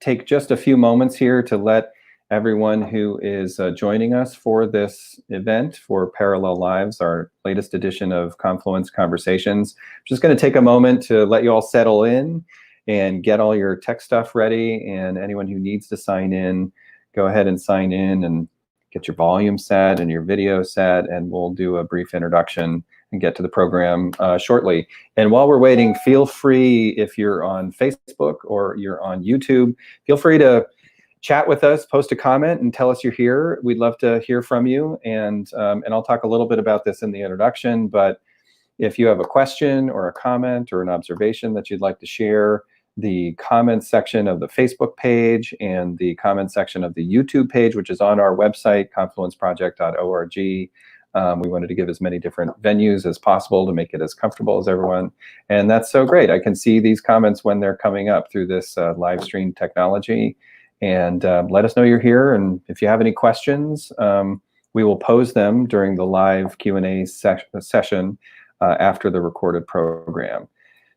take just a few moments here to let everyone who is joining us for this event for Parallel Lives, our latest edition of Confluence Conversations. I'm just going to take a moment to let you all settle in and get all your tech stuff ready. And anyone who needs to sign in, go ahead and sign in and get your volume set and your video set, and we'll do a brief introduction and get to the program shortly. And while we're waiting, feel free, if you're on Facebook or you're on YouTube, feel free to chat with us, post a comment, and tell us you're here. We'd love to hear from you, and I'll talk a little bit about this in the introduction, but if you have a question or a comment or an observation that you'd like to share, the comments section of the Facebook page and the comment section of the YouTube page, which is on our website, confluenceproject.org. We wanted to give as many different venues as possible to make it as comfortable as everyone. And that's so great. I can see these comments when they're coming up through this live stream technology. And let us know you're here. And if you have any questions, we will pose them during the live Q&A session after the recorded program.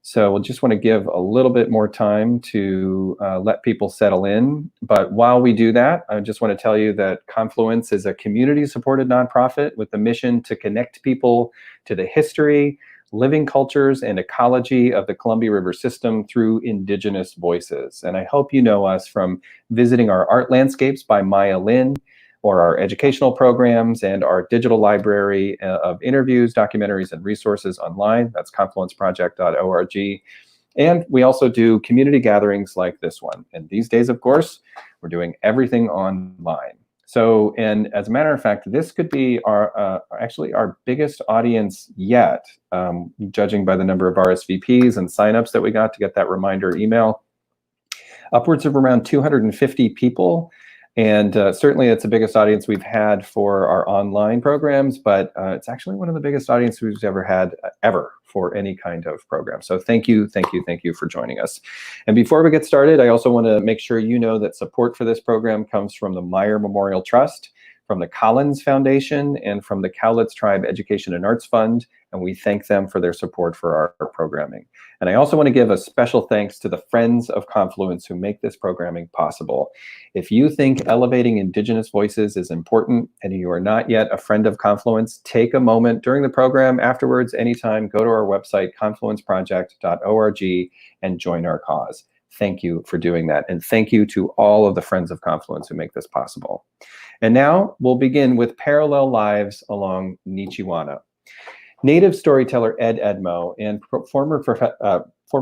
So we'll just want to give a little bit more time to let people settle in. But while we do that, I just want to tell you that Confluence is a community-supported nonprofit with the mission to connect people to the history, living cultures, and ecology of the Columbia River system through indigenous voices. And I hope you know us from visiting our art landscapes by Maya Lin, or our educational programs and our digital library of interviews, documentaries, and resources online. That's confluenceproject.org. And we also do community gatherings like this one. And these days, of course, we're doing everything online. So, and as a matter of fact, this could be actually our biggest audience yet, judging by the number of RSVPs and signups that we got to get that reminder email. Upwards of around 250 people. And certainly it's the biggest audience we've had for our online programs, but it's actually one of the biggest audiences we've ever had for any kind of program. So thank you for joining us. And before we get started, I also want to make sure you know that support for this program comes from the Meyer Memorial Trust, from the Collins Foundation, and from the Cowlitz Tribe Education and Arts Fund, and we thank them for their support for our programming. And I also want to give a special thanks to the Friends of Confluence who make this programming possible. If you think elevating Indigenous voices is important and you are not yet a friend of Confluence, take a moment during the program, afterwards, anytime, go to our website, confluenceproject.org, and join our cause. Thank you for doing that. And thank you to all of the Friends of Confluence who make this possible. And now we'll begin with Parallel Lives along Nichiwana. Native storyteller Ed Edmo and former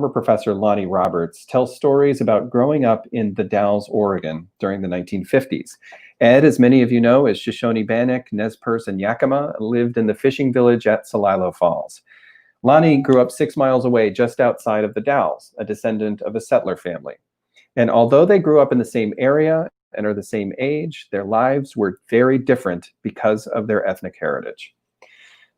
professor Lonnie Roberts tell stories about growing up in the Dalles, Oregon during the 1950s. Ed, as many of you know, is Shoshone Bannock, Nez Perce, and Yakima, lived in the fishing village at Celilo Falls. Lonnie grew up 6 miles away just outside of the Dalles, a descendant of a settler family. And although they grew up in the same area and are the same age, their lives were very different because of their ethnic heritage.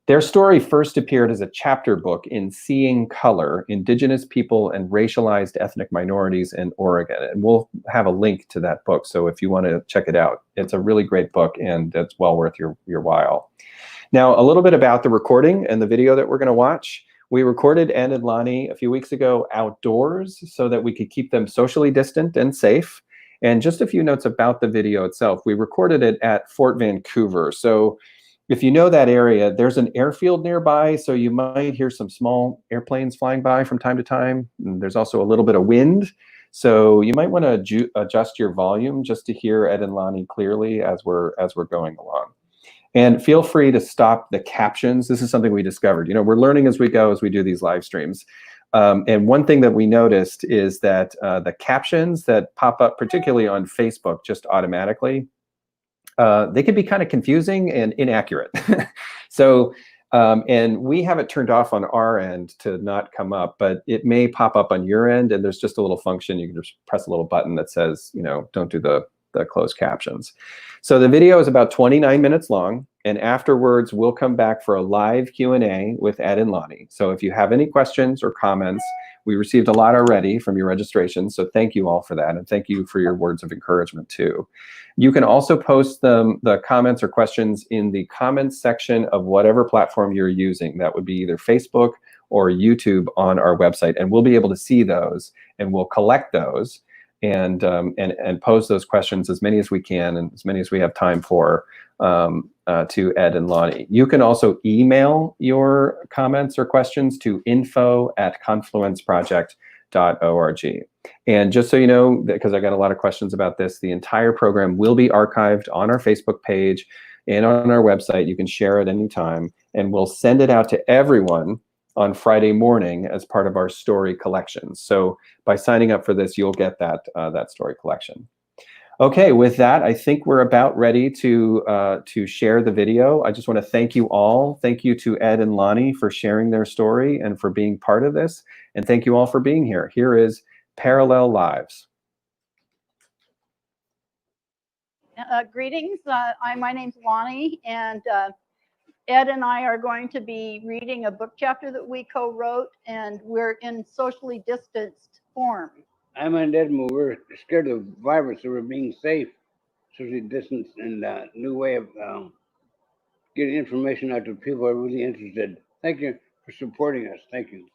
Their story first appeared as a chapter book in Seeing Color, Indigenous People and Racialized Ethnic Minorities in Oregon. And we'll have a link to that book, so if you want to check it out. It's a really great book, and it's well worth your while. Now, a little bit about the recording and the video that we're going to watch. We recorded Ed and Lonnie a few weeks ago outdoors so that we could keep them socially distant and safe. And just a few notes about the video itself. We recorded it at Fort Vancouver. So if you know that area, there's an airfield nearby, so you might hear some small airplanes flying by from time to time. And there's also a little bit of wind, so you might want to adjust your volume just to hear Ed and Lonnie clearly as we're going along. And feel free to stop the captions. This is something we discovered. You know, we're learning as we go as we do these live streams. And one thing that we noticed is that the captions that pop up, particularly on Facebook, just automatically, they can be kind of confusing and inaccurate. So, and we have it turned off on our end to not come up, but it may pop up on your end, and there's just a little function. You can just press a little button that says, you know, don't do the closed captions. So the video is about 29 minutes long, and afterwards we'll come back for a live Q&A with Ed and Lonnie. So if you have any questions or comments, we received a lot already from your registration, so thank you all for that, and thank you for your words of encouragement too. You can also post the comments or questions in the comments section of whatever platform you're using. That would be either Facebook or YouTube on our website, and we'll be able to see those, and we'll collect those. and pose those questions, as many as we can and as many as we have time for, to Ed and Lonnie. You can also email your comments or questions to info@confluenceproject.org. And just so you know, because I got a lot of questions about this, the entire program will be archived on our Facebook page and on our website. You can share it anytime, and we'll send it out to everyone on Friday morning as part of our story collection. So by signing up for this, you'll get that story collection. Okay, with that, I think we're about ready to share the video. I just want to thank you all. Thank you to Ed and Lonnie for sharing their story and for being part of this. And thank you all for being here. Here is Parallel Lives. Greetings. My name's Lonnie, and Ed and I are going to be reading a book chapter that we co-wrote, and we're in socially distanced form. I'm an Edmund. We're scared of virus, so we're being safe, socially distanced, and a new way of getting information out to people who are really interested. Thank you for supporting us. Thank you.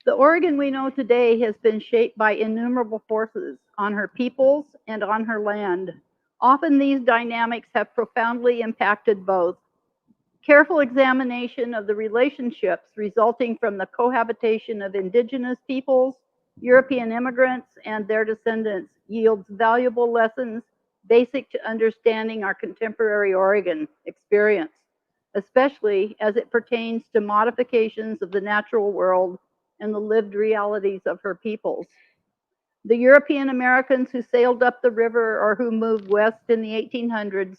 The Oregon we know today has been shaped by innumerable forces on her peoples and on her land. Often these dynamics have profoundly impacted both. Careful examination of the relationships resulting from the cohabitation of indigenous peoples, European immigrants, and their descendants yields valuable lessons basic to understanding our contemporary Oregon experience, especially as it pertains to modifications of the natural world and the lived realities of her peoples. The European Americans who sailed up the river or who moved west in the 1800s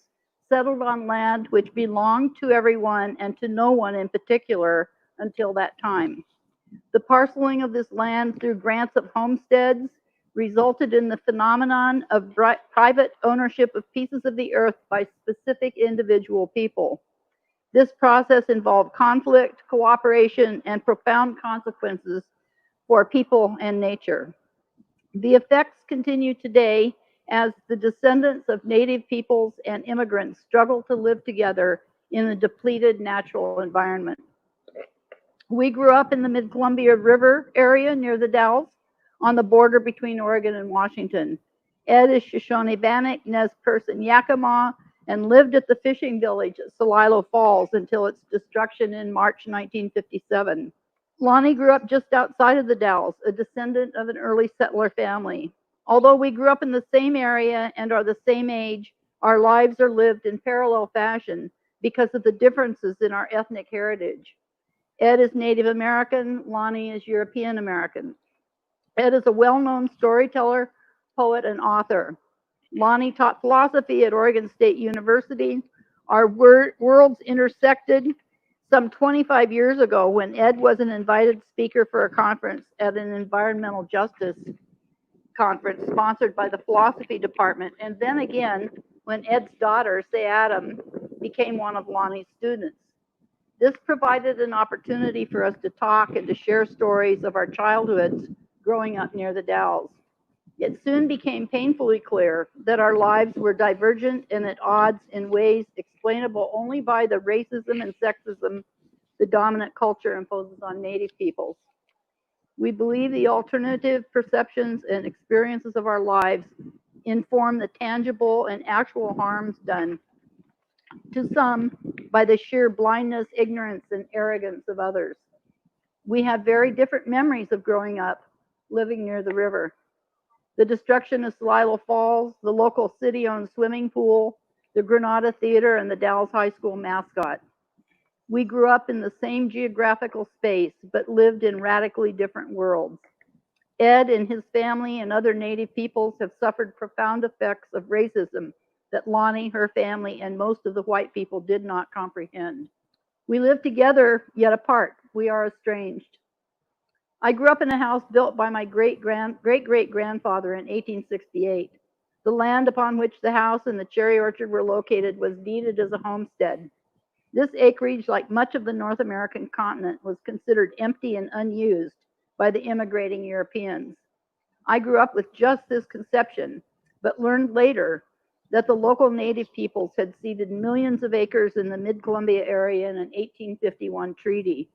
settled on land which belonged to everyone and to no one in particular until that time. The parceling of this land through grants of homesteads resulted in the phenomenon of private ownership of pieces of the earth by specific individual people. This process involved conflict, cooperation, and profound consequences for people and nature. The effects continue today as the descendants of native peoples and immigrants struggle to live together in a depleted natural environment. We grew up in the Mid-Columbia River area near the Dalles on the border between Oregon and Washington. Ed is Shoshone-Bannock, Nez Perce, and Yakima, and lived at the fishing village at Celilo Falls until its destruction in March 1957. Lonnie grew up just outside of the Dalles, a descendant of an early settler family. Although we grew up in the same area and are the same age, our lives are lived in parallel fashion because of the differences in our ethnic heritage. Ed is Native American, Lonnie is European American. Ed is a well-known storyteller, poet, and author. Lonnie taught philosophy at Oregon State University. Our worlds intersected some 25 years ago when Ed was an invited speaker for a conference at an environmental justice conference sponsored by the philosophy department, and then again when Ed's daughter, Say Adam, became one of Lonnie's students. This provided an opportunity for us to talk and to share stories of our childhoods growing up near the Dalles. It soon became painfully clear that our lives were divergent and at odds in ways explainable only by the racism and sexism the dominant culture imposes on Native peoples. We believe the alternative perceptions and experiences of our lives inform the tangible and actual harms done to some by the sheer blindness, ignorance, and arrogance of others. We have very different memories of growing up living near the river. The destruction of Celilo Falls, the local city-owned swimming pool, the Granada Theater, and the Dalles High School mascot. We grew up in the same geographical space, but lived in radically different worlds. Ed and his family and other Native peoples have suffered profound effects of racism that Lonnie, her family, and most of the white people did not comprehend. We live together, yet apart. We are estranged. I grew up in a house built by my great-great-grandfather in 1868. The land upon which the house and the cherry orchard were located was deeded as a homestead. This acreage, like much of the North American continent, was considered empty and unused by the immigrating Europeans. I grew up with just this conception, but learned later that the local Native peoples had ceded millions of acres in the Mid-Columbia area in an 1851 treaty.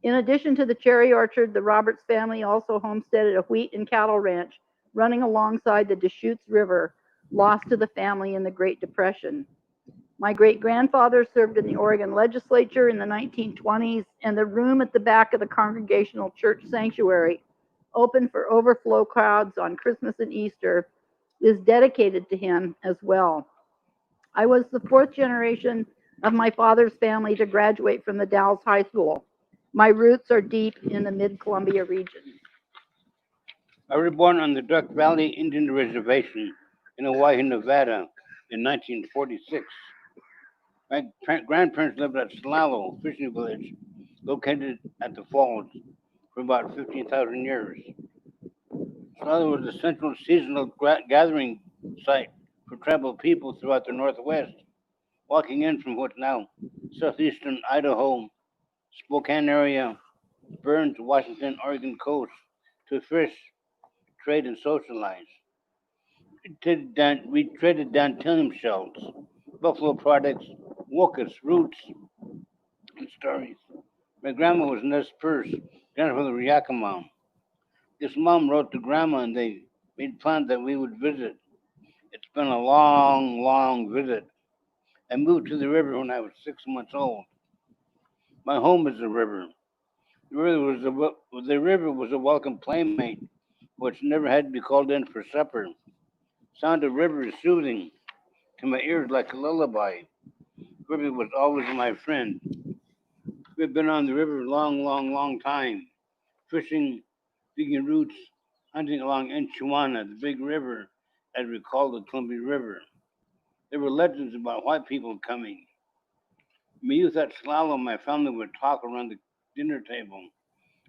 In addition to the cherry orchard, the Roberts family also homesteaded a wheat and cattle ranch running alongside the Deschutes River, lost to the family in the Great Depression. My great-grandfather served in the Oregon legislature in the 1920s, and the room at the back of the Congregational Church Sanctuary, open for overflow crowds on Christmas and Easter, is dedicated to him as well. I was the fourth generation of my father's family to graduate from the Dalles High School. My roots are deep in the Mid-Columbia region. I was born on the Duck Valley Indian Reservation in Oahu, Nevada in 1946. My grandparents lived at Celilo fishing village located at the falls for about 15,000 years. Celilo was a central seasonal gathering site for tribal people throughout the Northwest, walking in from what's now southeastern Idaho, Spokane area, Burns, Washington, Oregon coast to fish, trade, and socialize. We traded Dantium shells, buffalo products, wokus, roots, and stories. My grandma was Nez Perce, grandfather was Yakima. This mom wrote to grandma and they made plans that we would visit. It's been a long, long visit. I moved to the river when I was 6 months old. My home is the river. The river was a welcome playmate, which never had to be called in for supper. Sound of river is soothing to my ears like a lullaby. River was always my friend. We've been on the river a long, long, long time, fishing, digging roots, hunting along Enchiwana, the big river, as we call the Columbia River. There were legends about white people coming. In my youth at Celilo, my family would talk around the dinner table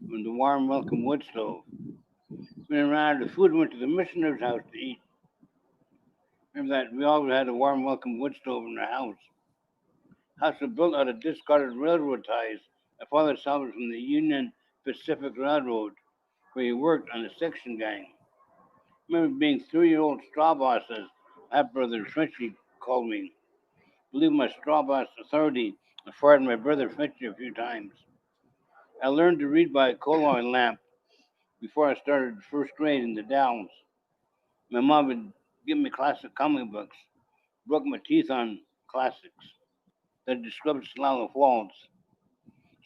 with the warm, welcome wood stove. When we ran out of food, we went to the missionary's house to eat. Remember that we always had a warm, welcome wood stove in our house. House was built out of discarded railroad ties my father salvaged from the Union Pacific Railroad, where he worked on the section gang. I remember being 3-year-old straw boss, as my brother Frenchie called me. I believe my straw boss authority and fired my brother Frenchie a few times. I learned to read by a coal oil lamp before I started first grade in the Dalles. My mom would give me classic comic books, broke my teeth on classics that described Celilo Falls,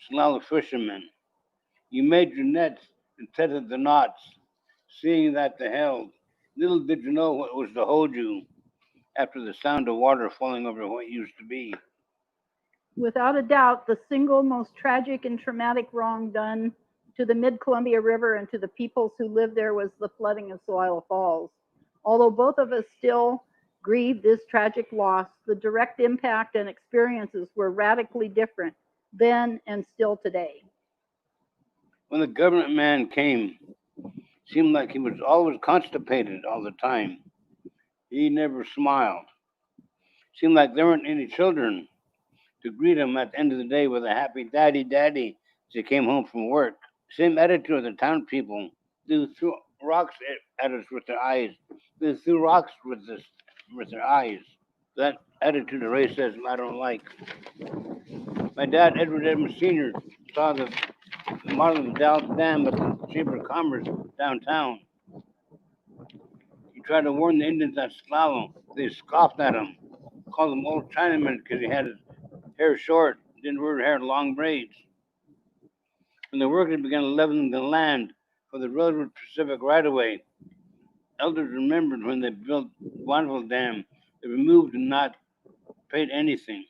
Celilo fishermen. You made your nets and tethered the knots, seeing that they held. Little did you know what was to hold you after the sound of water falling over what used to be. Without a doubt, the single most tragic and traumatic wrong done to the Mid-Columbia River and to the peoples who lived there was the flooding of Celilo Falls. Although both of us still grieve this tragic loss, the direct impact and experiences were radically different then and still today. When the government man came, seemed like he was always constipated all the time. He never smiled. Seemed like there weren't any children to greet him at the end of the day with a happy daddy, daddy as he came home from work. Same attitude of the town people. They threw rocks at us with their eyes. They threw rocks with their eyes. That attitude of racism I don't like. My dad, Edward Edmonds Sr., saw the model of Dalles Dam at the Chamber of Commerce downtown. He tried to warn the Indians at Celilo. They scoffed at him, called him old Chinaman because he had his hair short, didn't wear hair in long braids. When the workers began leveling the land for the Railroad Pacific right-of-way, elders remembered when they built Bonneville Dam, they removed and not paid anything.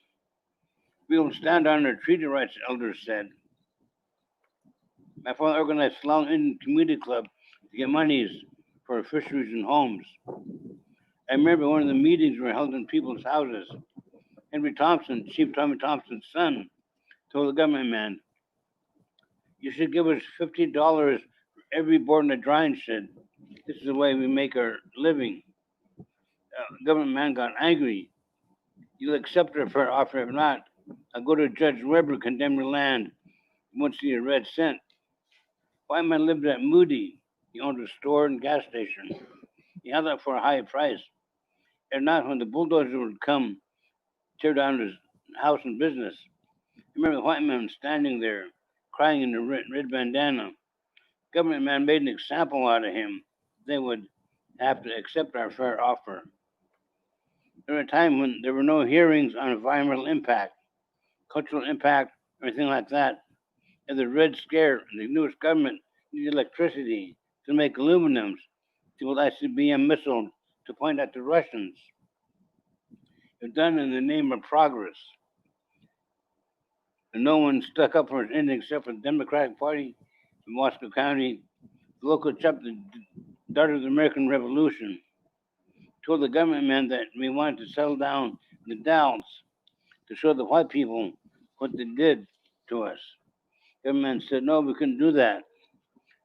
We will stand on our treaty rights, elders said. My father organized Celilo Indian Community Club to get monies for fisheries and homes. I remember one of the meetings were held in people's houses. Henry Thompson, Chief Tommy Thompson's son, told the government man, "You should give us $50 for every board in the drying shed. This is the way we make our living." The government man got angry. "You'll accept our fair offer. If not, I'll go to Judge Weber, condemn your land. You won't see a red cent." White man lived at Moody. He owned a store and gas station. He held out for a high price. If not, when the bulldozer would come, tear down his house and business. I remember the white man standing there, crying in the red bandana. Government man made an example out of him. They would have to accept our fair offer. There was a time when there were no hearings on environmental impact, cultural impact, or anything like that. And the Red Scare, the newest government needed electricity to make aluminums to build ICBM missiles to point at the Russians. It's done in the name of progress. And no one stuck up for anything except for the Democratic Party in Wasco County. The local chapter started the American Revolution, told the government men that we wanted to settle down the Dalles to show the white people what they did to us. Government said, no, we couldn't do that.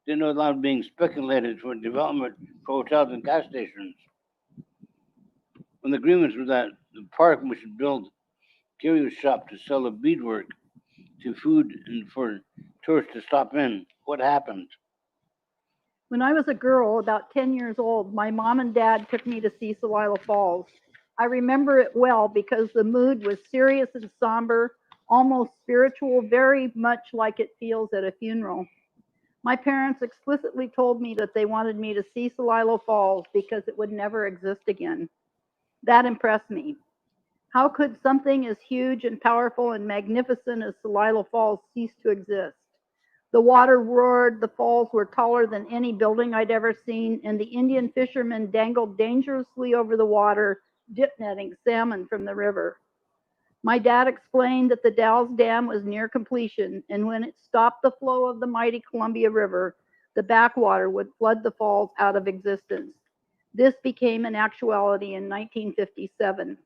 Didn't know a lot of being speculated for development for hotels and gas stations. When the agreements were that the park we should build a curio shop to sell the beadwork to food and for tourists to stop in. What happened? When I was a girl, about 10 years old, my mom and dad took me to see Celilo Falls. I remember it well because the mood was serious and somber, almost spiritual, very much like it feels at a funeral. My parents explicitly told me that they wanted me to see Celilo Falls because it would never exist again. That impressed me. How could something as huge and powerful and magnificent as Celilo Falls cease to exist? The water roared, the falls were taller than any building I'd ever seen, and the Indian fishermen dangled dangerously over the water, dip netting salmon from the river. My dad explained that the Dalles Dam was near completion, and when it stopped the flow of the mighty Columbia River, the backwater would flood the falls out of existence. This became an actuality in 1957.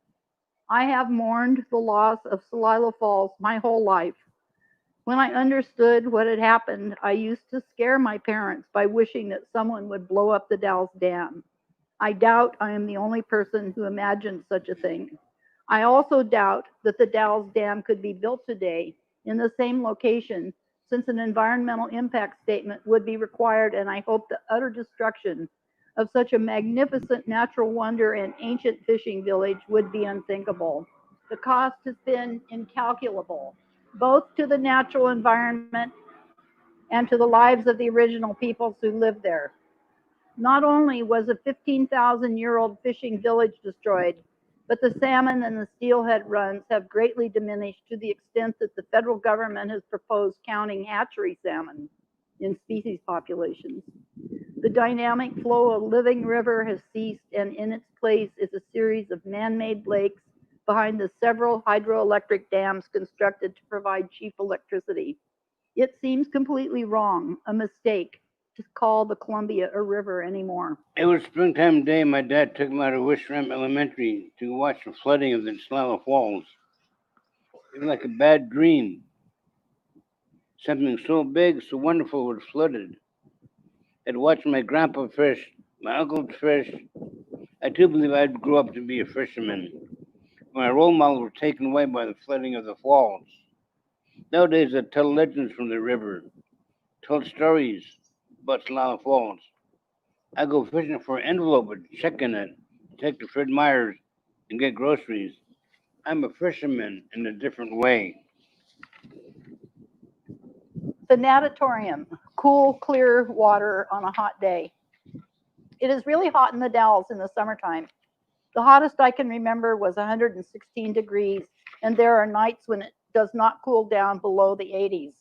I have mourned the loss of Celilo Falls my whole life. When I understood what had happened, I used to scare my parents by wishing that someone would blow up the Dalles Dam. I doubt I am the only person who imagined such a thing. I also doubt that the Dalles Dam could be built today in the same location, since an environmental impact statement would be required, and I hope the utter destruction of such a magnificent natural wonder and ancient fishing village would be unthinkable. The cost has been incalculable, both to the natural environment and to the lives of the original peoples who lived there. Not only was a 15,000-year-old fishing village destroyed, but the salmon and the steelhead runs have greatly diminished to the extent that the federal government has proposed counting hatchery salmon in species populations. The dynamic flow of living river has ceased, and in its place is a series of man-made lakes behind the several hydroelectric dams constructed to provide cheap electricity. It seems completely wrong, a mistake, to call the Columbia a river anymore. It was springtime day. My dad took me out of Wishram Elementary to watch the flooding of the Celilo Falls. It was like a bad dream. Something so big, so wonderful was flooded. I'd watched my grandpa fish, my uncle fish. I do believe I'd grow up to be a fisherman. My role models were taken away by the flooding of the falls. Nowadays, I tell legends from the river, tell stories about Celilo Falls. I go fishing for an envelope with a check in it, take to Fred Meyer's and get groceries. I'm a fisherman in a different way. The Natatorium, cool, clear water on a hot day. It is really hot in the Dalles in the summertime. The hottest I can remember was 116 degrees, and there are nights when it does not cool down below the 80s.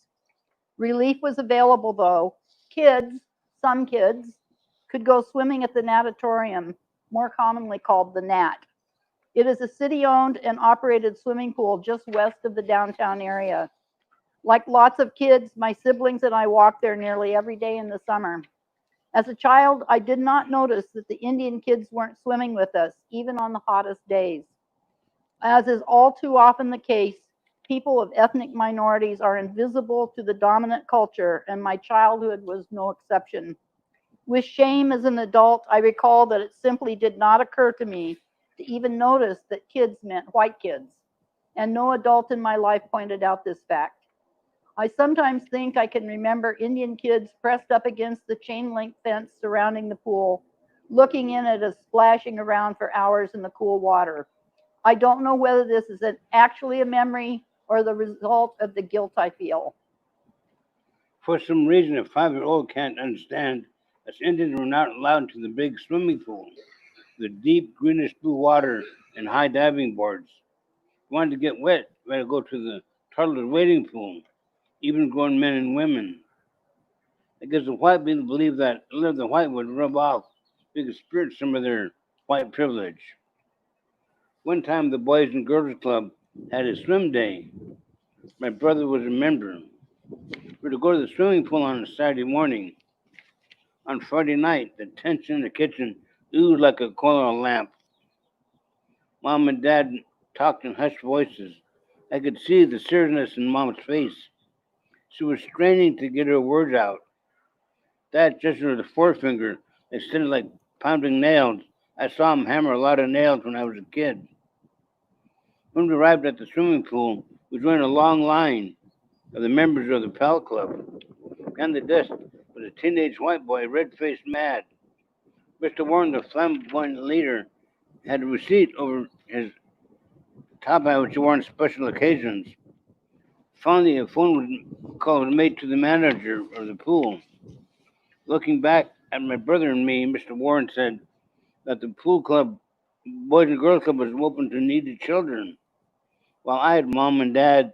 Relief was available though. Some kids, could go swimming at the Natatorium, more commonly called the Nat. It is a city-owned and operated swimming pool just west of the downtown area. Like lots of kids, my siblings and I walked there nearly every day in the summer. As a child, I did not notice that the Indian kids weren't swimming with us, even on the hottest days. As is all too often the case, people of ethnic minorities are invisible to the dominant culture, and my childhood was no exception. With shame as an adult, I recall that it simply did not occur to me to even notice that kids meant white kids, and no adult in my life pointed out this fact. I sometimes think I can remember Indian kids pressed up against the chain link fence surrounding the pool, looking in at us splashing around for hours in the cool water. I don't know whether this is actually a memory or the result of the guilt I feel. For some reason, a 5-year-old can't understand As Indians were not allowed into the big swimming pool, the deep greenish blue water and high diving boards. If you wanted to get wet, you had to go to the toddler wading pool, even grown men and women. I guess the white people believed that living the white would rub off, they could spirit some of their white privilege. One time the Boys and Girls Club had a swim day. My brother was a member. We were to go to the swimming pool on a Saturday morning. On Friday night, the tension in the kitchen oozed like a coil on a lamp. Mom and Dad talked in hushed voices. I could see the seriousness in Mom's face. She was straining to get her words out. Dad gestured with a forefinger that sounded like pounding nails. I saw him hammer a lot of nails when I was a kid. When we arrived at the swimming pool, we joined a long line of the members of the Pal Club. Behind the desk was a teenage white boy, red-faced mad. Mr. Warren, the flamboyant leader, had a receipt over his top hat which he wore on special occasions. Finally, a phone call was made to the manager of the pool. Looking back at my brother and me, Mr. Warren said that the pool club, Boys and Girls Club, was open to needy children. While I had Mom and Dad,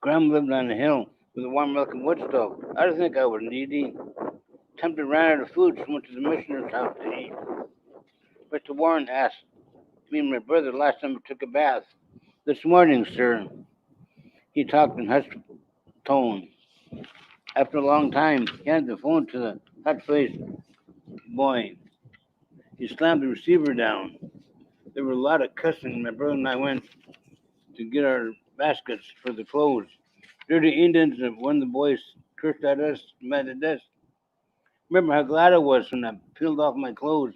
Grandma lived on the hill with a warm milk and wood stove. I didn't think I was needy. Tempted ran out of food, so went to the missioner's house to eat. Mr. Warren asked me and my brother the last time we took a bath. This morning, sir. He talked in hushed tone. After a long time, he handed the phone to the hot-faced boy. He slammed the receiver down. There were a lot of cussing. My brother and I went to get our baskets for the clothes. Dirty Indians, one of the boys cursed at us, mad at us. Remember how glad I was when I peeled off my clothes,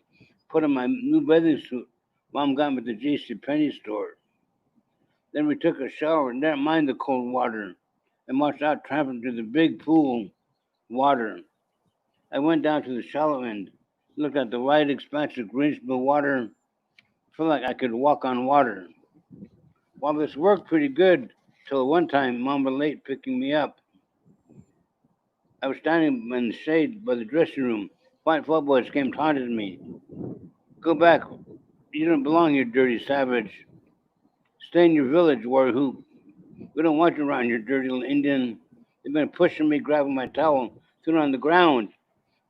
put on my new bathing suit Mom got me at the J.C. Penney store. Then we took a shower and didn't mind the cold water and marched out tramping to the big pool water. I went down to the shallow end, looked at the wide expanse of greenish blue water, felt like I could walk on water. Well, this worked pretty good till one time Mom was late picking me up. I was standing in the shade by the dressing room. White boys came taunting me. Go back. You don't belong here, dirty savage. Stay in your village, war hoop. We don't want you around here, dirty little Indian. They've been pushing me, grabbing my towel, threw it on the ground,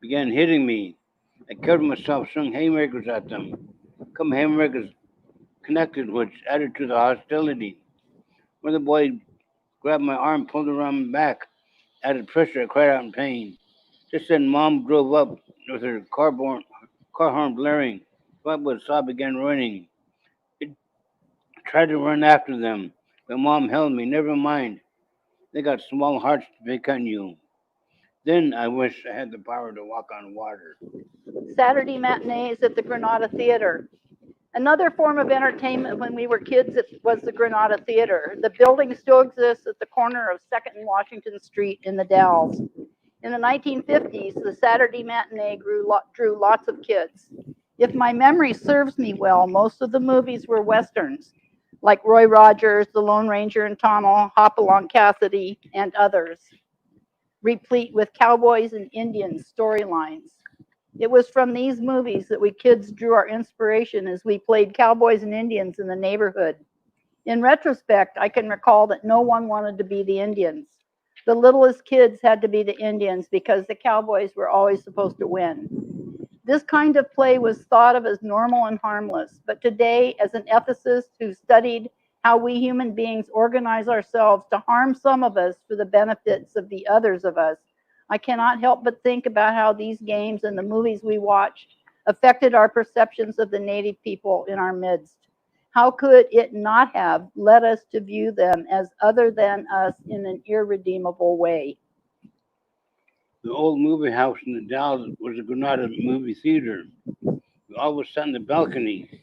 began hitting me. I covered myself, swung haymakers at them. Come haymakers connected, which added to the hostility. When the boy grabbed my arm, pulled around my back, added pressure, I cried out in pain. Just then, Mom drove up with her car horn blaring. White boy saw began running. I tried to run after them, but Mom held me. Never mind. They got small hearts to pick on you. Then I wish I had the power to walk on water. Saturday matinees at the Granada Theater. Another form of entertainment when we were kids was the Granada Theater. The building still exists at the corner of 2nd and Washington Street in the Dalles. In the 1950s, the Saturday matinee drew lots of kids. If my memory serves me well, most of the movies were Westerns, like Roy Rogers, The Lone Ranger and Tonto, Hopalong Cassidy, and others, replete with cowboys and Indians storylines. It was from these movies that we kids drew our inspiration as we played cowboys and Indians in the neighborhood. In retrospect, I can recall that no one wanted to be the Indians. The littlest kids had to be the Indians because the cowboys were always supposed to win. This kind of play was thought of as normal and harmless, but today, as an ethicist who studied how we human beings organize ourselves to harm some of us for the benefits of the others of us, I cannot help but think about how these games and the movies we watched affected our perceptions of the native people in our midst. How could it not have led us to view them as other than us in an irredeemable way? The old movie house in the Dalles was a Granada movie theater. We always sat in the balcony.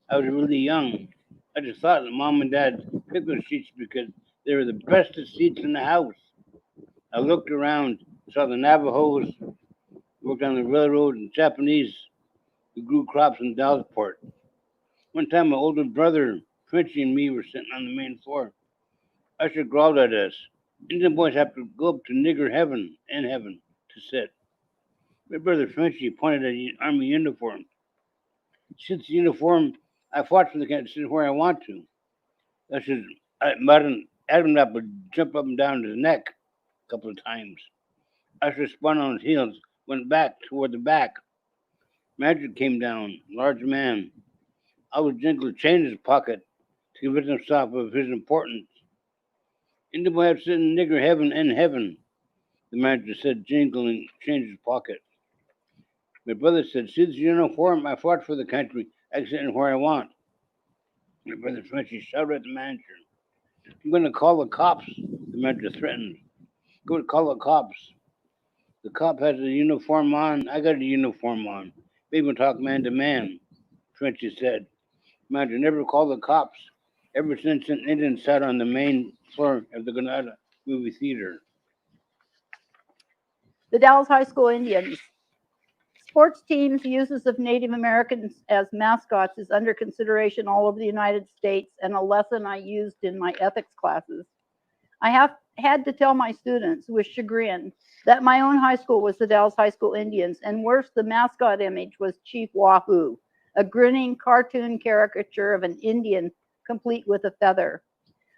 I was really young. I just thought that Mom and Dad picked those seats because they were the bestest seats in the house. I looked around, saw the Navajos, worked on the railroad, and Japanese who grew crops in Dallasport. One time, my older brother, Frenchie, and me were sitting on the main floor. Usher growled at us. Indian boys have to go up to nigger heaven and heaven to sit. My brother Frenchy pointed at the army uniform. Since the uniform, I fought for the country. This is where I want to. That's just Adam up would jump up and down to the neck a couple of times. Usher spun on his heels, went back toward the back. Magic came down, large man. I was Jinkle chained his pocket to convince himself of his importance. In the way of sitting nigger heaven and heaven, the manager said, Jinkle and changed his pocket. My brother said, see this uniform? I fought for the country, exiting where I want. My brother Frenchy shouted at the manager. I'm going to call the cops, the manager threatened. Go to call the cops. The cop has a uniform on. I got a uniform on. We even talk man to man, Frenchy said. Manager never called the cops ever since an Indian sat on the main floor of the Granada movie theater. The Dallas High School Indians. Sports teams' uses of Native Americans as mascots is under consideration all over the United States and a lesson I used in my ethics classes. I have had to tell my students with chagrin that my own high school was the Dallas High School Indians, and worse, the mascot image was Chief Wahoo, a grinning cartoon caricature of an Indian complete with a feather.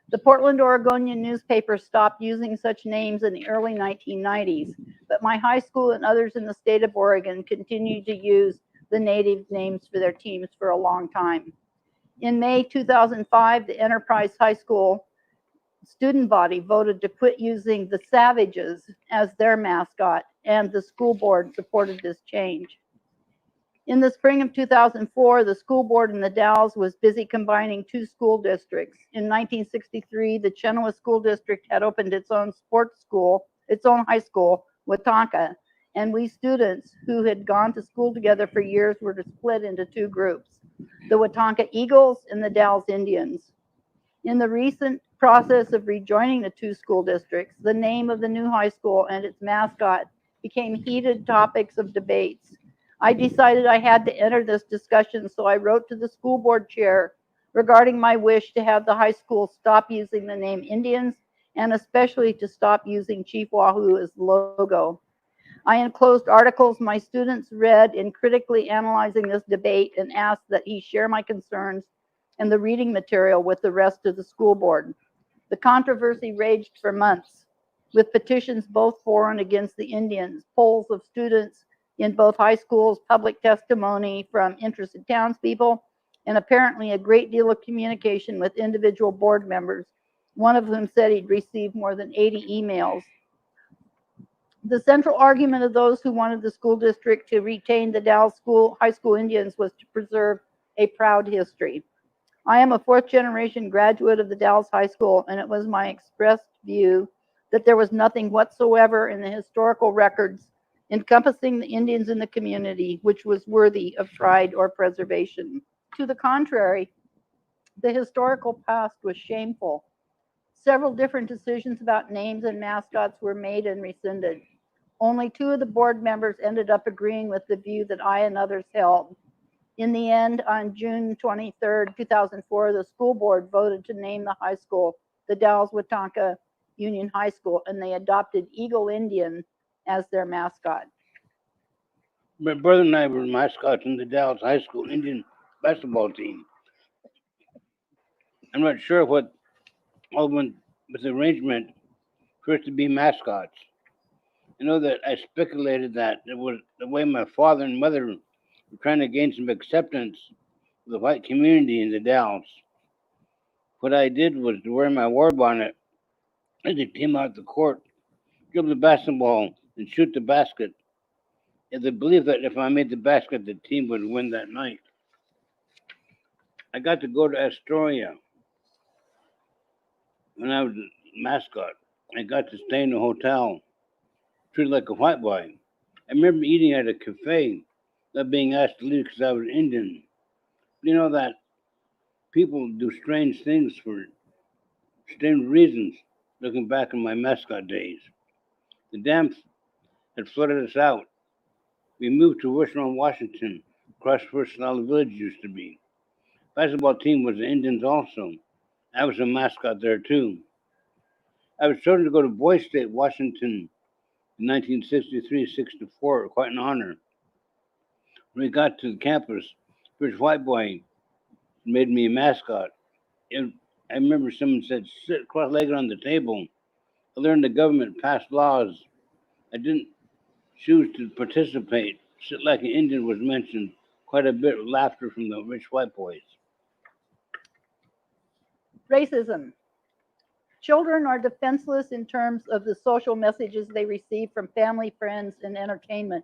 The Portland Oregonian newspaper stopped using such names in the early 1990s, but my high school and others in the state of Oregon continued to use the native names for their teams for a long time. In May 2005, the Enterprise High School student body voted to quit using the Savages as their mascot, and the school board supported this change. In the spring of 2004, the school board in the Dalles was busy combining two school districts. In 1963, the Chenoweth School District had opened its own sports school, its own high school, Watonka, and we students who had gone to school together for years were to split into two groups, the Watonka Eagles and the Dalles Indians. In the recent process of rejoining the two school districts, the name of the new high school and its mascot became heated topics of debates. I decided I had to enter this discussion, so I wrote to the school board chair regarding my wish to have the high school stop using the name Indians and especially to stop using Chief Wahoo as the logo. I enclosed articles my students read in critically analyzing this debate and asked that he share my concerns and the reading material with the rest of the school board. The controversy raged for months, with petitions both for and against the Indians, polls of students in both high schools, public testimony from interested townspeople, and apparently a great deal of communication with individual board members, one of whom said he'd received more than 80 emails. The central argument of those who wanted the school district to retain the Dalles High School Indians was to preserve a proud history. I am a fourth generation graduate of the Dalles High School, and it was my expressed view that there was nothing whatsoever in the historical records encompassing the Indians in the community which was worthy of pride or preservation. To the contrary, the historical past was shameful. Several different decisions about names and mascots were made and rescinded. Only two of the board members ended up agreeing with the view that I and others held. In the end, on June 23, 2004, the school board voted to name the high school the Dalles Watonka Union High School, and they adopted Eagle Indian as their mascot. My brother and I were mascots in the Dallas High School Indian basketball team. I'm not sure what all went with the arrangement for us to be mascots. I know that I speculated that it was the way my father and mother were trying to gain some acceptance of the white community in the Dalles. What I did was to wear my war bonnet as they came out the court, dribble the basketball, and shoot the basket. In the belief that if I made the basket, the team would win that night. I got to go to Astoria when I was a mascot. I got to stay in a hotel, treated like a white boy. I remember eating at a cafe, not being asked to leave because I was Indian. You know that people do strange things for strange reasons, looking back on my mascot days. The dam had flooded us out. We moved to Richmond, Washington, across where Celilo Village used to be. Basketball team was the Indians also. I was a mascot there too. I was chosen to go to Boys State, Washington in 1963-64, quite an honor. When we got to the campus, first white boy made me a mascot. And I remember someone said, sit cross-legged on the table. I learned the government passed laws. I didn't choose to participate. Sit like an Indian was mentioned. Quite a bit of laughter from the rich white boys. Racism. Children are defenseless in terms of the social messages they receive from family, friends, and entertainment.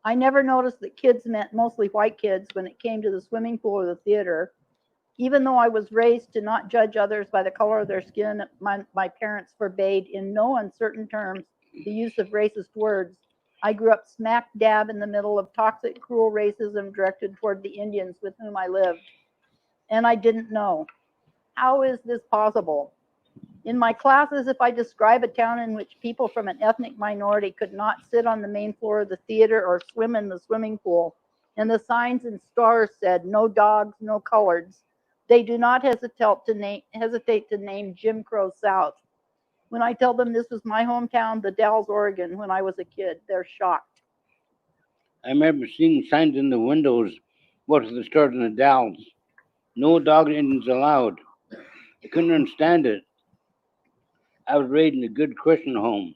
I never noticed that kids meant mostly white kids when it came to the swimming pool or the theater. Even though I was raised to not judge others by the color of their skin, my parents forbade in no uncertain terms the use of racist words. I grew up smack dab in the middle of toxic, cruel racism directed toward the Indians with whom I lived. And I didn't know. How is this possible? In my classes, if I describe a town in which people from an ethnic minority could not sit on the main floor of the theater or swim in the swimming pool, and the signs and stars said, no dogs, no coloreds, they do not hesitate to name Jim Crow South. When I tell them this was my hometown, the Dalles, Oregon, when I was a kid, they're shocked. I remember seeing signs in the windows, most of the stores in the Dalles. No dog Indians allowed. I couldn't understand it. I was raised in a good Christian home.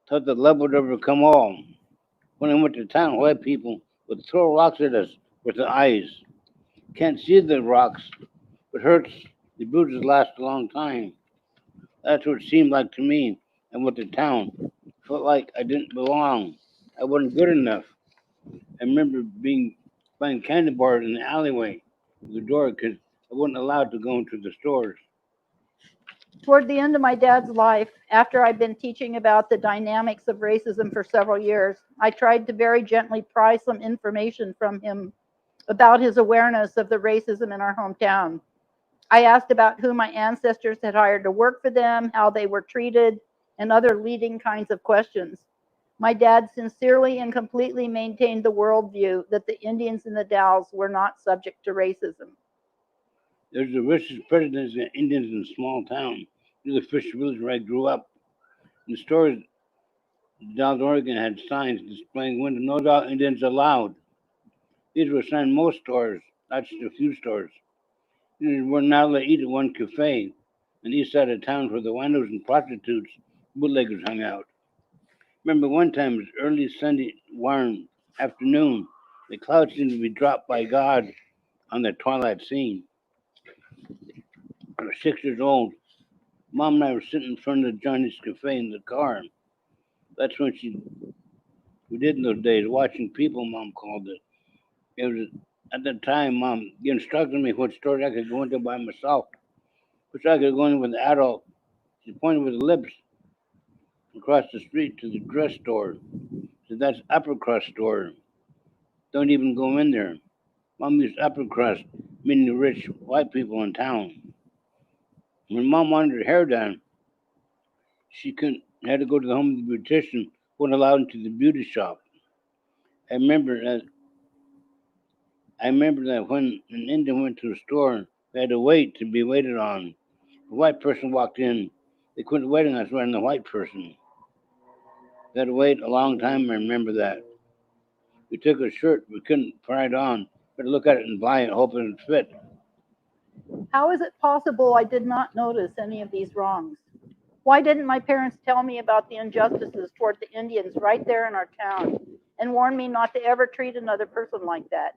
Thought that love would overcome all. When I went to town, white people would throw rocks at us with their eyes. Can't see the rocks, but hurts. The bruises last a long time. That's what it seemed like to me. I went to town. Felt like I didn't belong. I wasn't good enough. I remember buying candy bars in the alleyway with the door because I wasn't allowed to go into the stores. Toward the end of my dad's life, after I'd been teaching about the dynamics of racism for several years, I tried to very gently pry some information from him about his awareness of the racism in our hometown. I asked about who my ancestors had hired to work for them, how they were treated, and other leading kinds of questions. My dad sincerely and completely maintained the worldview that the Indians in the Dalles were not subject to racism. There's the richest presidents and Indians in a small town near the Fisher Village where I grew up. In the stores, Dallas, Oregon had signs displaying windows, no dog Indians allowed. These were assigned most stores, not just a few stores. Indians were not allowed to eat at one cafe on the east side of town where the winos and prostitutes, bootleggers hung out. Remember one time, it was early Sunday warm afternoon. The clouds seemed to be dropped by God on the twilight scene. I was 6 years old. Mom and I were sitting in front of Johnny's Cafe in the car. That's when we did in those days, watching people, Mom called it. It was at the time, Mom instructed me what stores I could go into by myself, which I could go in with an adult. She pointed with her lips across the street to the dress store. Said that's upper crust store. Don't even go in there. Mom used upper crust, meaning the rich white people in town. When Mom wanted her hair done, she couldn't had to go to the home of the beautician, wasn't allowed into the beauty shop. I remember that when an Indian went to the store, they had to wait to be waited on. A white person walked in, they couldn't wait on us right on the white person. They had to wait a long time, I remember that. We took a shirt, we couldn't try it on, but look at it and buy it, hoping it would fit. How is it possible I did not notice any of these wrongs? Why didn't my parents tell me about the injustices toward the Indians right there in our town and warn me not to ever treat another person like that?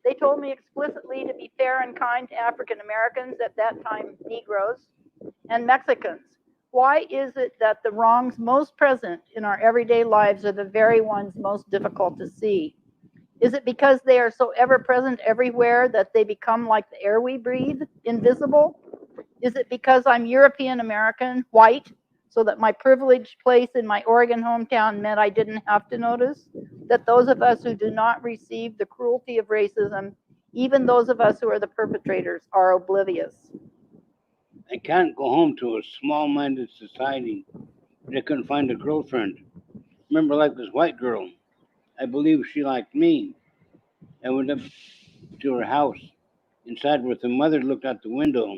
They told me explicitly to be fair and kind to African Americans, at that time Negroes, and Mexicans. Why is it that the wrongs most present in our everyday lives are the very ones most difficult to see? Is it because they are so ever present everywhere that they become like the air we breathe, invisible? Is it because I'm European American, white, so that my privileged place in my Oregon hometown meant I didn't have to notice? That those of us who do not receive the cruelty of racism, even those of us who are the perpetrators, are oblivious? I can't go home to a small-minded society where I couldn't find a girlfriend. Remember, like this white girl, I believe she liked me. I went up to her house. Inside, with her mother looked out the window.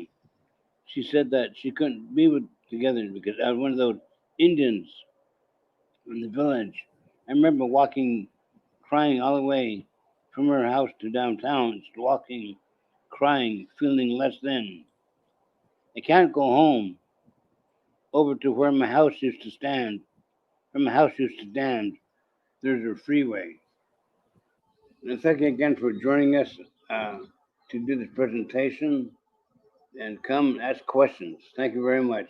She said that she couldn't be together because I was one of those Indians. in the village. I remember walking, crying all the way from her house to downtown, just walking, crying, feeling less than. I can't go home, over to where my house used to stand. Where my house used to stand, there's a freeway. And thank you again for joining us to do this presentation and come and ask questions. Thank you very much.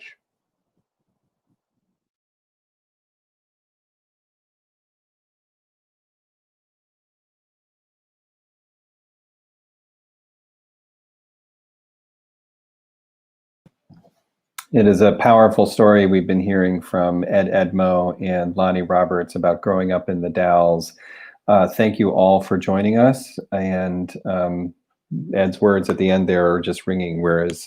It is a powerful story we've been hearing from Ed Edmo and Lonnie Roberts about growing up in the Dalles. Thank you all for joining us. And Ed's words at the end there are just ringing, where his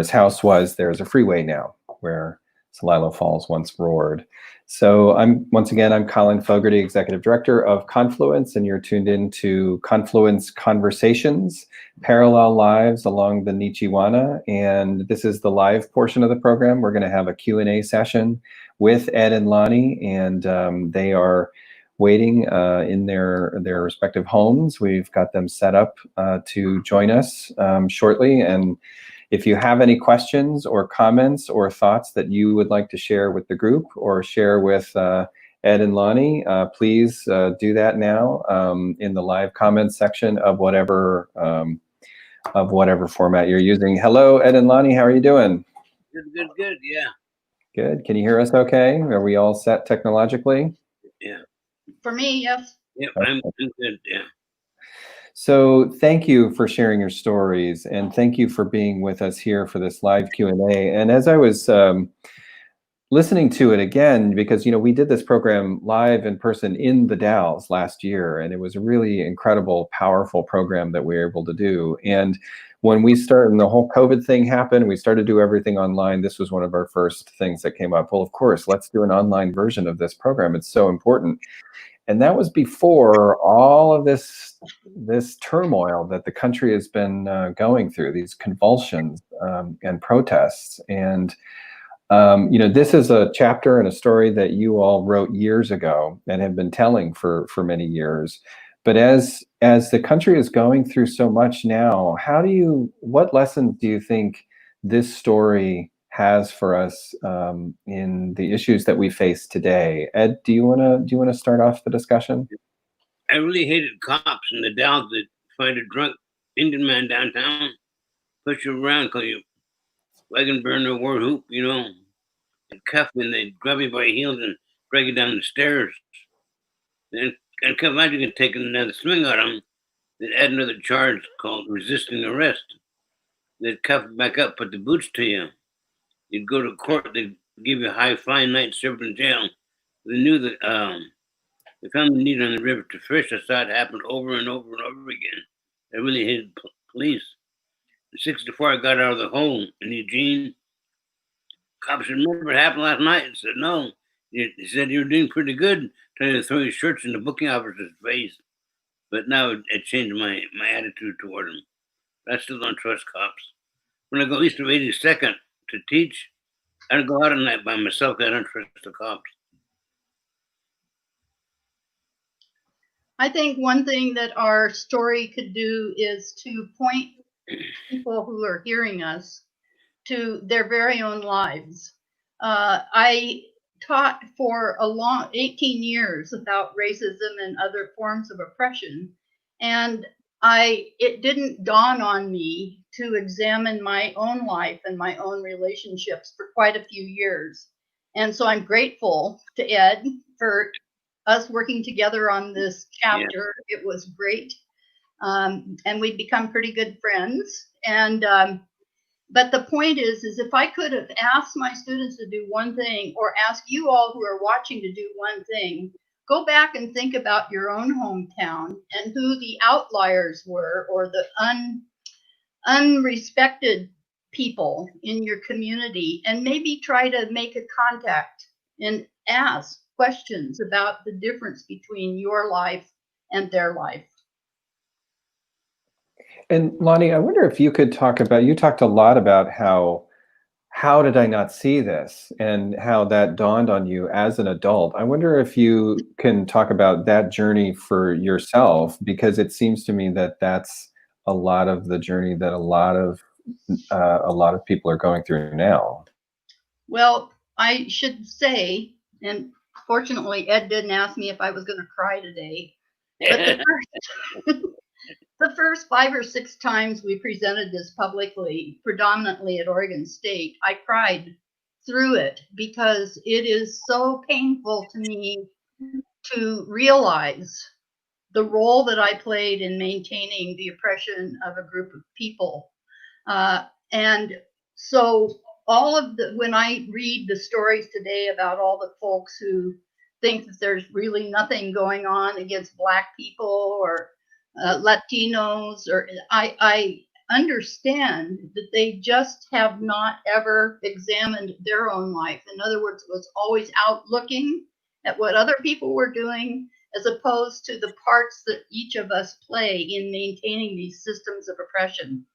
house was, there's a freeway now, where Celilo Falls once roared. So once again, I'm Colin Fogarty, Executive Director of Confluence, and you're tuned in to Confluence Conversations, Parallel Lives Along the Nichiwana. And this is the live portion of the program. We're gonna have a Q&A session with Ed and Lonnie, and they are waiting in their respective homes. We've got them set up to join us shortly. And if you have any questions or comments or thoughts that you would like to share with the group or share with Ed and Lonnie, please do that now in the live comments section of whatever format you're using. Hello, Ed and Lonnie, how are you doing? Good, yeah. Good. Can you hear us okay? Are we all set technologically? Yeah. For me, yes. Yep, I'm good, yeah. So thank you for sharing your stories, and thank you for being with us here for this live Q&A. And as I was listening to it again, because we did this program live in person in the Dalles last year, and it was a really incredible, powerful program that we were able to do. And when we started, and the whole COVID thing happened, we started to do everything online. This was one of our first things that came up. Well, of course, let's do an online version of this program. It's so important. And that was before all of this turmoil that the country has been going through, these convulsions and protests. And this is a chapter and a story that you all wrote years ago and have been telling for many years. But as the country is going through so much now, what lessons do you think this story has for us in the issues that we face today? Ed, do you wanna start off the discussion? I really hated cops in the Dalles that find a drunk Indian man downtown, push you around, call you wagon burner, war hoop, and cuff me, and they'd grab you by the heels and drag you down the stairs. And come imagine you taking another swing at them, they'd add another charge called resisting arrest. They'd cuff you back up, put the boots to you. You'd go to court, they'd give you a high fine, night served in jail. They knew that they found the need on the river to fish. I saw it happen over and over and over again. I really hated police. In '64, I got out of the hole in Eugene. Cops said, "Remember what happened last night?" I said, "No." He said, "You were doing pretty good, trying to throw your shirts in the booking officer's face." But now it changed my attitude toward them. I still don't trust cops. When I go east of 82nd to teach, I don't go out at night by myself. I don't trust the cops. I think one thing that our story could do is to point people who are hearing us to their very own lives. I taught for 18 years about racism and other forms of oppression, and it didn't dawn on me to examine my own life and my own relationships for quite a few years. And so I'm grateful to Ed for us working together on this chapter. Yeah. It was great. And we've become pretty good friends. And but the point is if I could have asked my students to do one thing, or ask you all who are watching to do one thing, go back and think about your own hometown and who the outliers were, or the unrespected people in your community, and maybe try to make a contact and ask questions about the difference between your life and their life. And Lonnie, I wonder if you could talk about, you talked a lot about how how did I not see this, and how that dawned on you as an adult. I wonder if you can talk about that journey for yourself, because it seems to me that that's a lot of the journey that a lot of people are going through now. Well, I should say, and fortunately, Ed didn't ask me if I was going to cry today, but the first 5 or 6 times we presented this publicly, predominantly at Oregon State, I cried through it because it is so painful to me to realize the role that I played in maintaining the oppression of a group of people. And so when I read the stories today about all the folks who think that there's really nothing going on against Black people or Latinos, or I understand that they just have not ever examined their own life. In other words, it was always out looking at what other people were doing, as opposed to the parts that each of us play in maintaining these systems of oppression.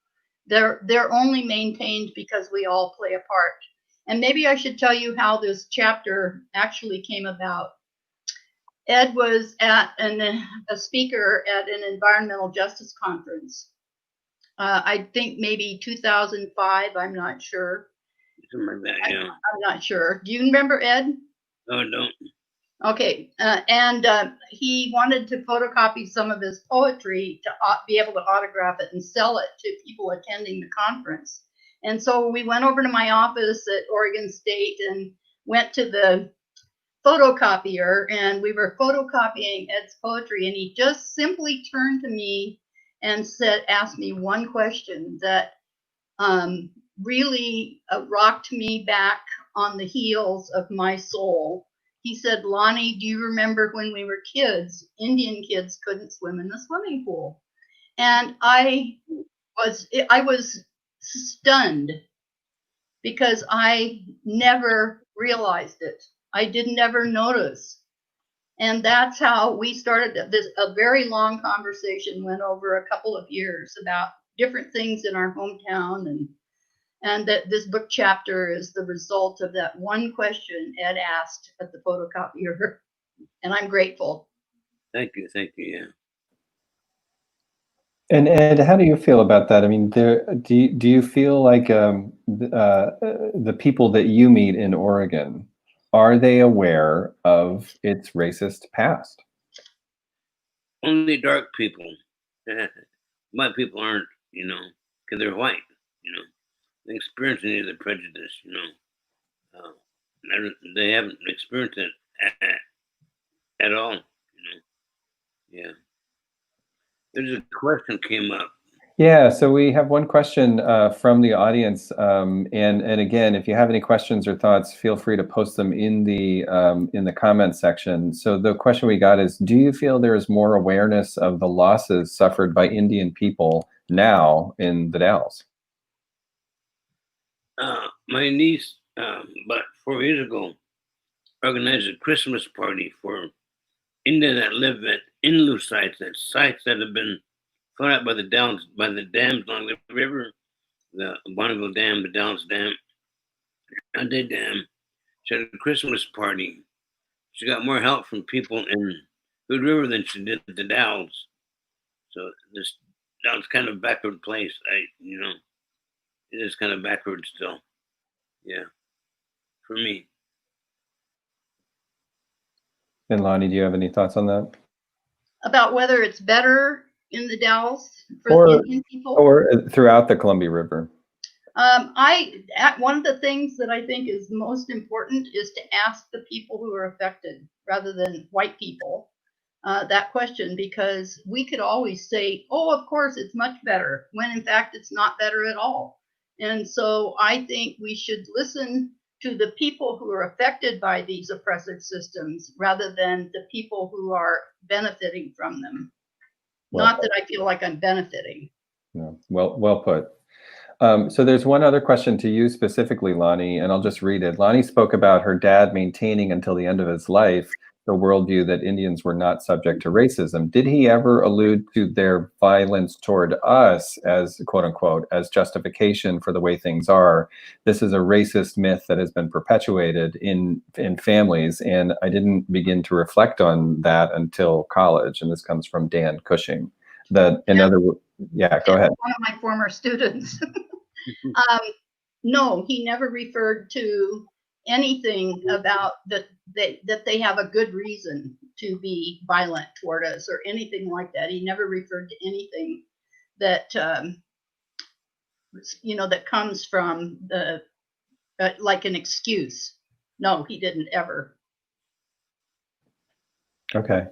They're only maintained because we all play a part. And maybe I should tell you how this chapter actually came about. Ed was a speaker at an environmental justice conference. I think maybe 2005, I'm not sure. Something like that, yeah. I'm not sure. Do you remember Ed? No, I don't. Okay, and he wanted to photocopy some of his poetry to be able to autograph it and sell it to people attending the conference. And so we went over to my office at Oregon State and went to the photocopier, and we were photocopying Ed's poetry, and he just simply turned to me and asked me one question that really rocked me back on the heels of my soul. He said, "Lonnie, do you remember when we were kids, Indian kids couldn't swim in the swimming pool?" And I was stunned because I never realized it. I didn't ever notice. And that's how we started this. A very long conversation went over a couple of years about different things in our hometown, and that this book chapter is the result of that one question Ed asked at the photocopier. And I'm grateful. Thank you, yeah. And Ed, how do you feel about that? I mean, do you feel like the people that you meet in Oregon, are they aware of its racist past? Only dark people. White people aren't, because they're white, They experience any of the prejudice, They haven't experienced it at all, Yeah. There's a question came up. Yeah, so we have one question from the audience, and again, if you have any questions or thoughts, feel free to post them in the comment section. So the question we got is, do you feel there is more awareness of the losses suffered by Indian people now in the Dalles? My niece, about 4 years ago, organized a Christmas party for Indians that live at inland sites that have been flooded out by the dams along the river, the Bonneville Dam, the Dalles Dam, Ante Dam. She had a Christmas party. She got more help from people in Hood River than she did at the Dalles. So this Dalles kind of backward place. It is kind of backward still. Yeah, for me. And Lonnie, do you have any thoughts on that? About whether it's better in the Dalles for the Indian people? Or throughout the Columbia River? One of the things that I think is most important is to ask the people who are affected, rather than white people, that question, because we could always say, oh, of course, it's much better, when in fact it's not better at all. And so I think we should listen to the people who are affected by these oppressive systems rather than the people who are benefiting from them. Not that I feel like I'm benefiting. No, well put. So there's one other question to you specifically, Lonnie, and I'll just read it. Lonnie spoke about her dad maintaining until the end of his life the worldview that Indians were not subject to racism. Did he ever allude to their violence toward us as, quote unquote, as justification for the way things are? This is a racist myth that has been perpetuated in families, and I didn't begin to reflect on that until college. And this comes from Dan Cushing. Go ahead. One of my former students. No, he never referred to anything about that they have a good reason to be violent toward us or anything like that. He never referred to anything that that comes from the like an excuse. No, he didn't ever. Okay.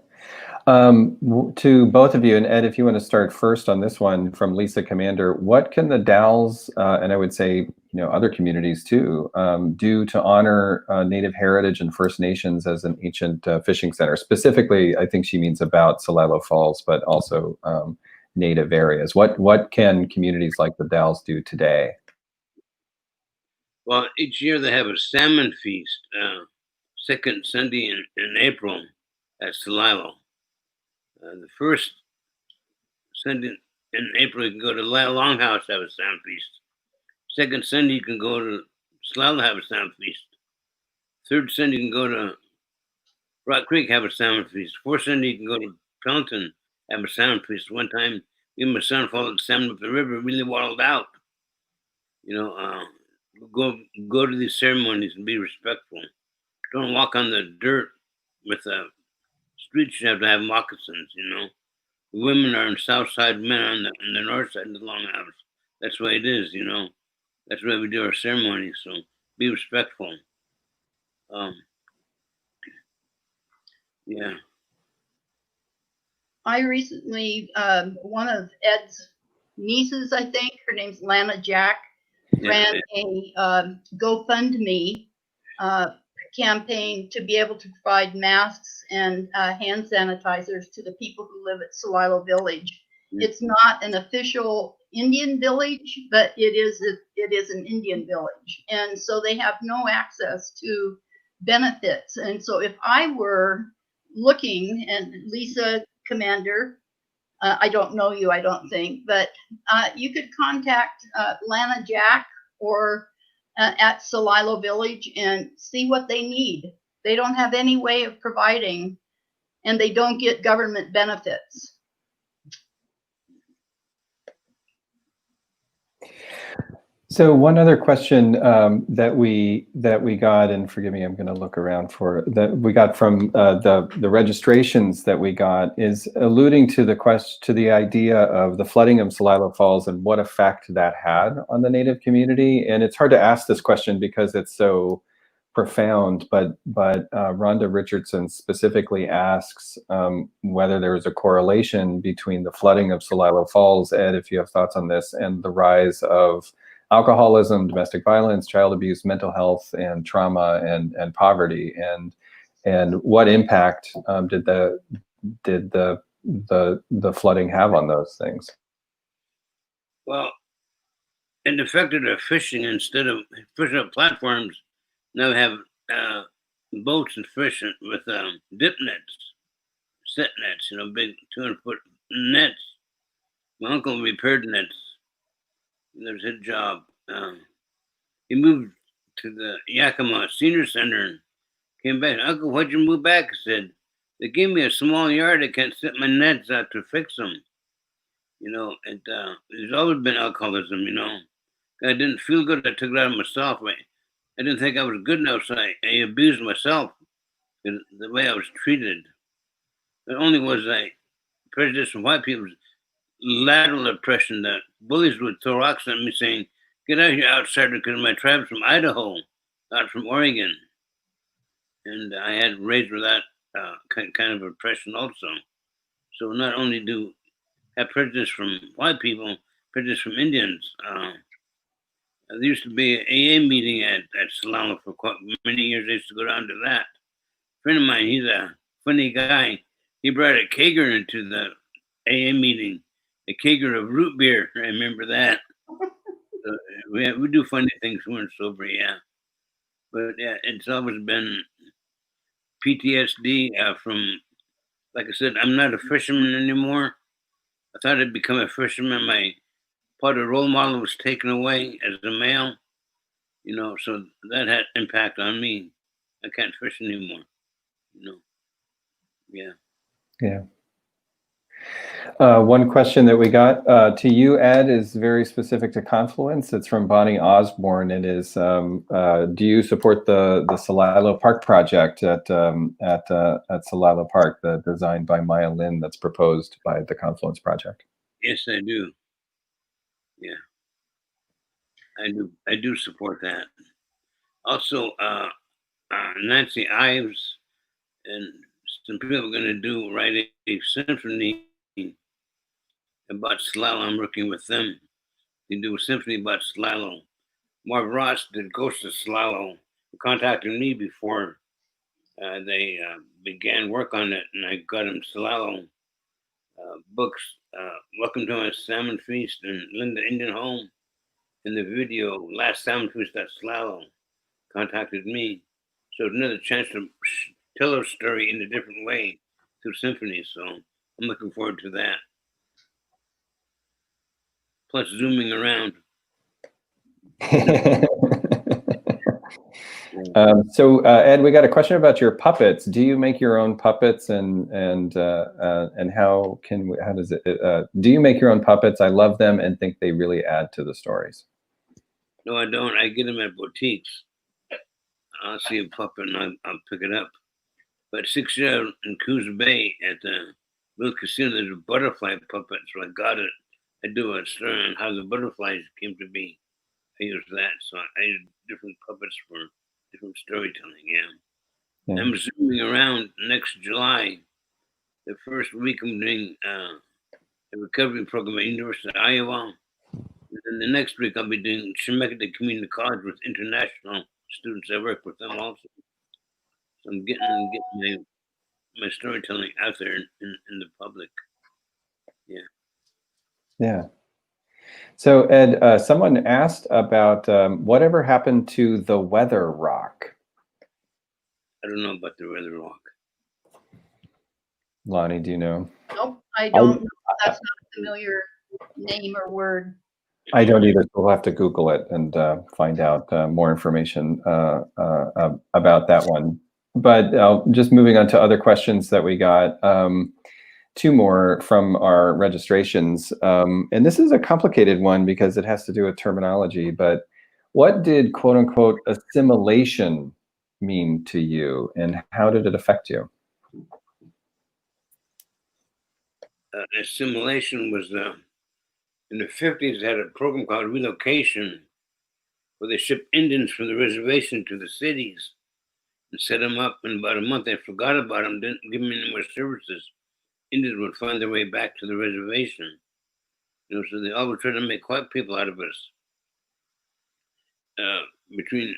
To both of you, and Ed, if you want to start first on this one from Lisa Commander, what can the Dalles, and I would say, other communities too, do to honor Native heritage and First Nations as an ancient fishing center? Specifically, I think she means about Celilo Falls, but also Native areas. What can communities like the Dalles do today? Well, each year they have a salmon feast, second Sunday in April at Salilo. The first Sunday in April, you can go to Longhouse, have a salmon feast. Second Sunday, you can go to Celilo, have a salmon feast. Third Sunday, you can go to Rock Creek, have a salmon feast. Fourth Sunday, you can go to Pelton, have a salmon feast. One time, me and my son followed the salmon up the river, really waddled out. Go to these ceremonies and be respectful. Don't walk on the dirt with streets. You have to have moccasins. The women are on the south side, men are on the north side of the Longhouse. That's the way it is. That's the way we do our ceremonies. So be respectful. Yeah. I recently, one of Ed's nieces, I think, her name's Lana Jack, ran a GoFundMe campaign to be able to provide masks and hand sanitizers to the people who live at Celilo Village. It's not an official Indian village, but it is an Indian village, and so they have no access to benefits. And so if I were looking, and Lisa Commander, I don't know you, I don't think, but you could contact Lana Jack or at Celilo Village and see what they need. They don't have any way of providing, and they don't get government benefits. So one other question that we got, and forgive me, I'm going to look around for that we got from the registrations that we got, is alluding to the idea of the flooding of Celilo Falls and what effect that had on the Native community. And it's hard to ask this question because it's so profound, but Rhonda Richardson specifically asks whether there is a correlation between the flooding of Celilo Falls, Ed, if you have thoughts on this, and the rise of alcoholism, domestic violence, child abuse, mental health, and trauma and poverty, and what impact did the flooding have on those things? Well, it affected our fishing. Instead of fishing up platforms, now we have boats and fishing with dip nets, set nets, big 200-foot nets. My uncle repaired nets. That was his job. He moved to the Yakima Senior Center and came back. Uncle, why'd you move back? I said, they gave me a small yard. I can't set my nets out to fix them. There's always been alcoholism, I didn't feel good. I took it out of myself. I didn't think I was good enough, so I abused myself the way I was treated. Not only was I prejudiced from white people, lateral oppression that bullies would throw rocks at me saying, get out here, outsider, because my tribe's from Idaho, not from Oregon. And I had raised with that kind of oppression also. So not only do I have prejudice from white people, prejudice from Indians. There used to be an AA meeting at Salina for quite many years. I used to go down to that. A friend of mine, he's a funny guy. He brought a kegger into the AA meeting, a kegger of root beer. I remember that. We do funny things when we're sober, yeah. But yeah, it's always been PTSD from, like I said, I'm not a fisherman anymore. I thought I'd become a fisherman. My part of the role model was taken away as a male, so that had impact on me. I can't fish anymore, yeah. Yeah. One question that we got to you, Ed, is very specific to Confluence. It's from Bonnie Osborne. It is, do you support the Celilo Park project at Celilo Park, the designed by Maya Lin that's proposed by the Confluence project? Yes, I do. Yeah, I do support that. Also, Nancy Ives and some people are going to write a symphony about Celilo. I'm working with them. They do a symphony about Celilo. Marv Ross did Ghost of Celilo. He contacted me before they began work on it, and I got him Celilo books. Welcome to My Salmon Feast and Linda Indian Home. In the video, Last Salmon Feast at Celilo contacted me. So it's another chance to tell a story in a different way through symphony. So I'm looking forward to that. Plus zooming around. So Ed, we got a question about your puppets. Do you make your own puppets, and how does it? Do you make your own puppets? I love them and think they really add to the stories. No, I don't. I get them at boutiques. I'll see a puppet and I'll pick it up. But 6 years in Coos Bay at the Little Casino, there's a butterfly puppet, so I got it. I do a story on how the butterflies came to be. I use that, so I use different puppets for different storytelling. Yeah. I'm zooming around next July. The first week I'm doing a recovery program at University of Iowa. And then the next week I'll be doing Chemeketa Community College with international students. I work with them also. So I'm getting my storytelling out there in the public. Yeah. Yeah. So Ed, someone asked about whatever happened to the Weather Rock. I don't know about the Weather Rock. Lonnie, do you know? Nope, I don't know. That's not a familiar name or word. I don't either. We'll have to Google it and find out more information about that one. But just moving on to other questions that we got. Two more from our registrations. And this is a complicated one because it has to do with terminology. But what did quote unquote assimilation mean to you, and how did it affect you? Assimilation was in the 50s. They had a program called relocation, where they shipped Indians from the reservation to the cities and set them up. In about a month, they forgot about them, didn't give them any more services. Indians would find their way back to the reservation. So they always tried to make white people out of us. Between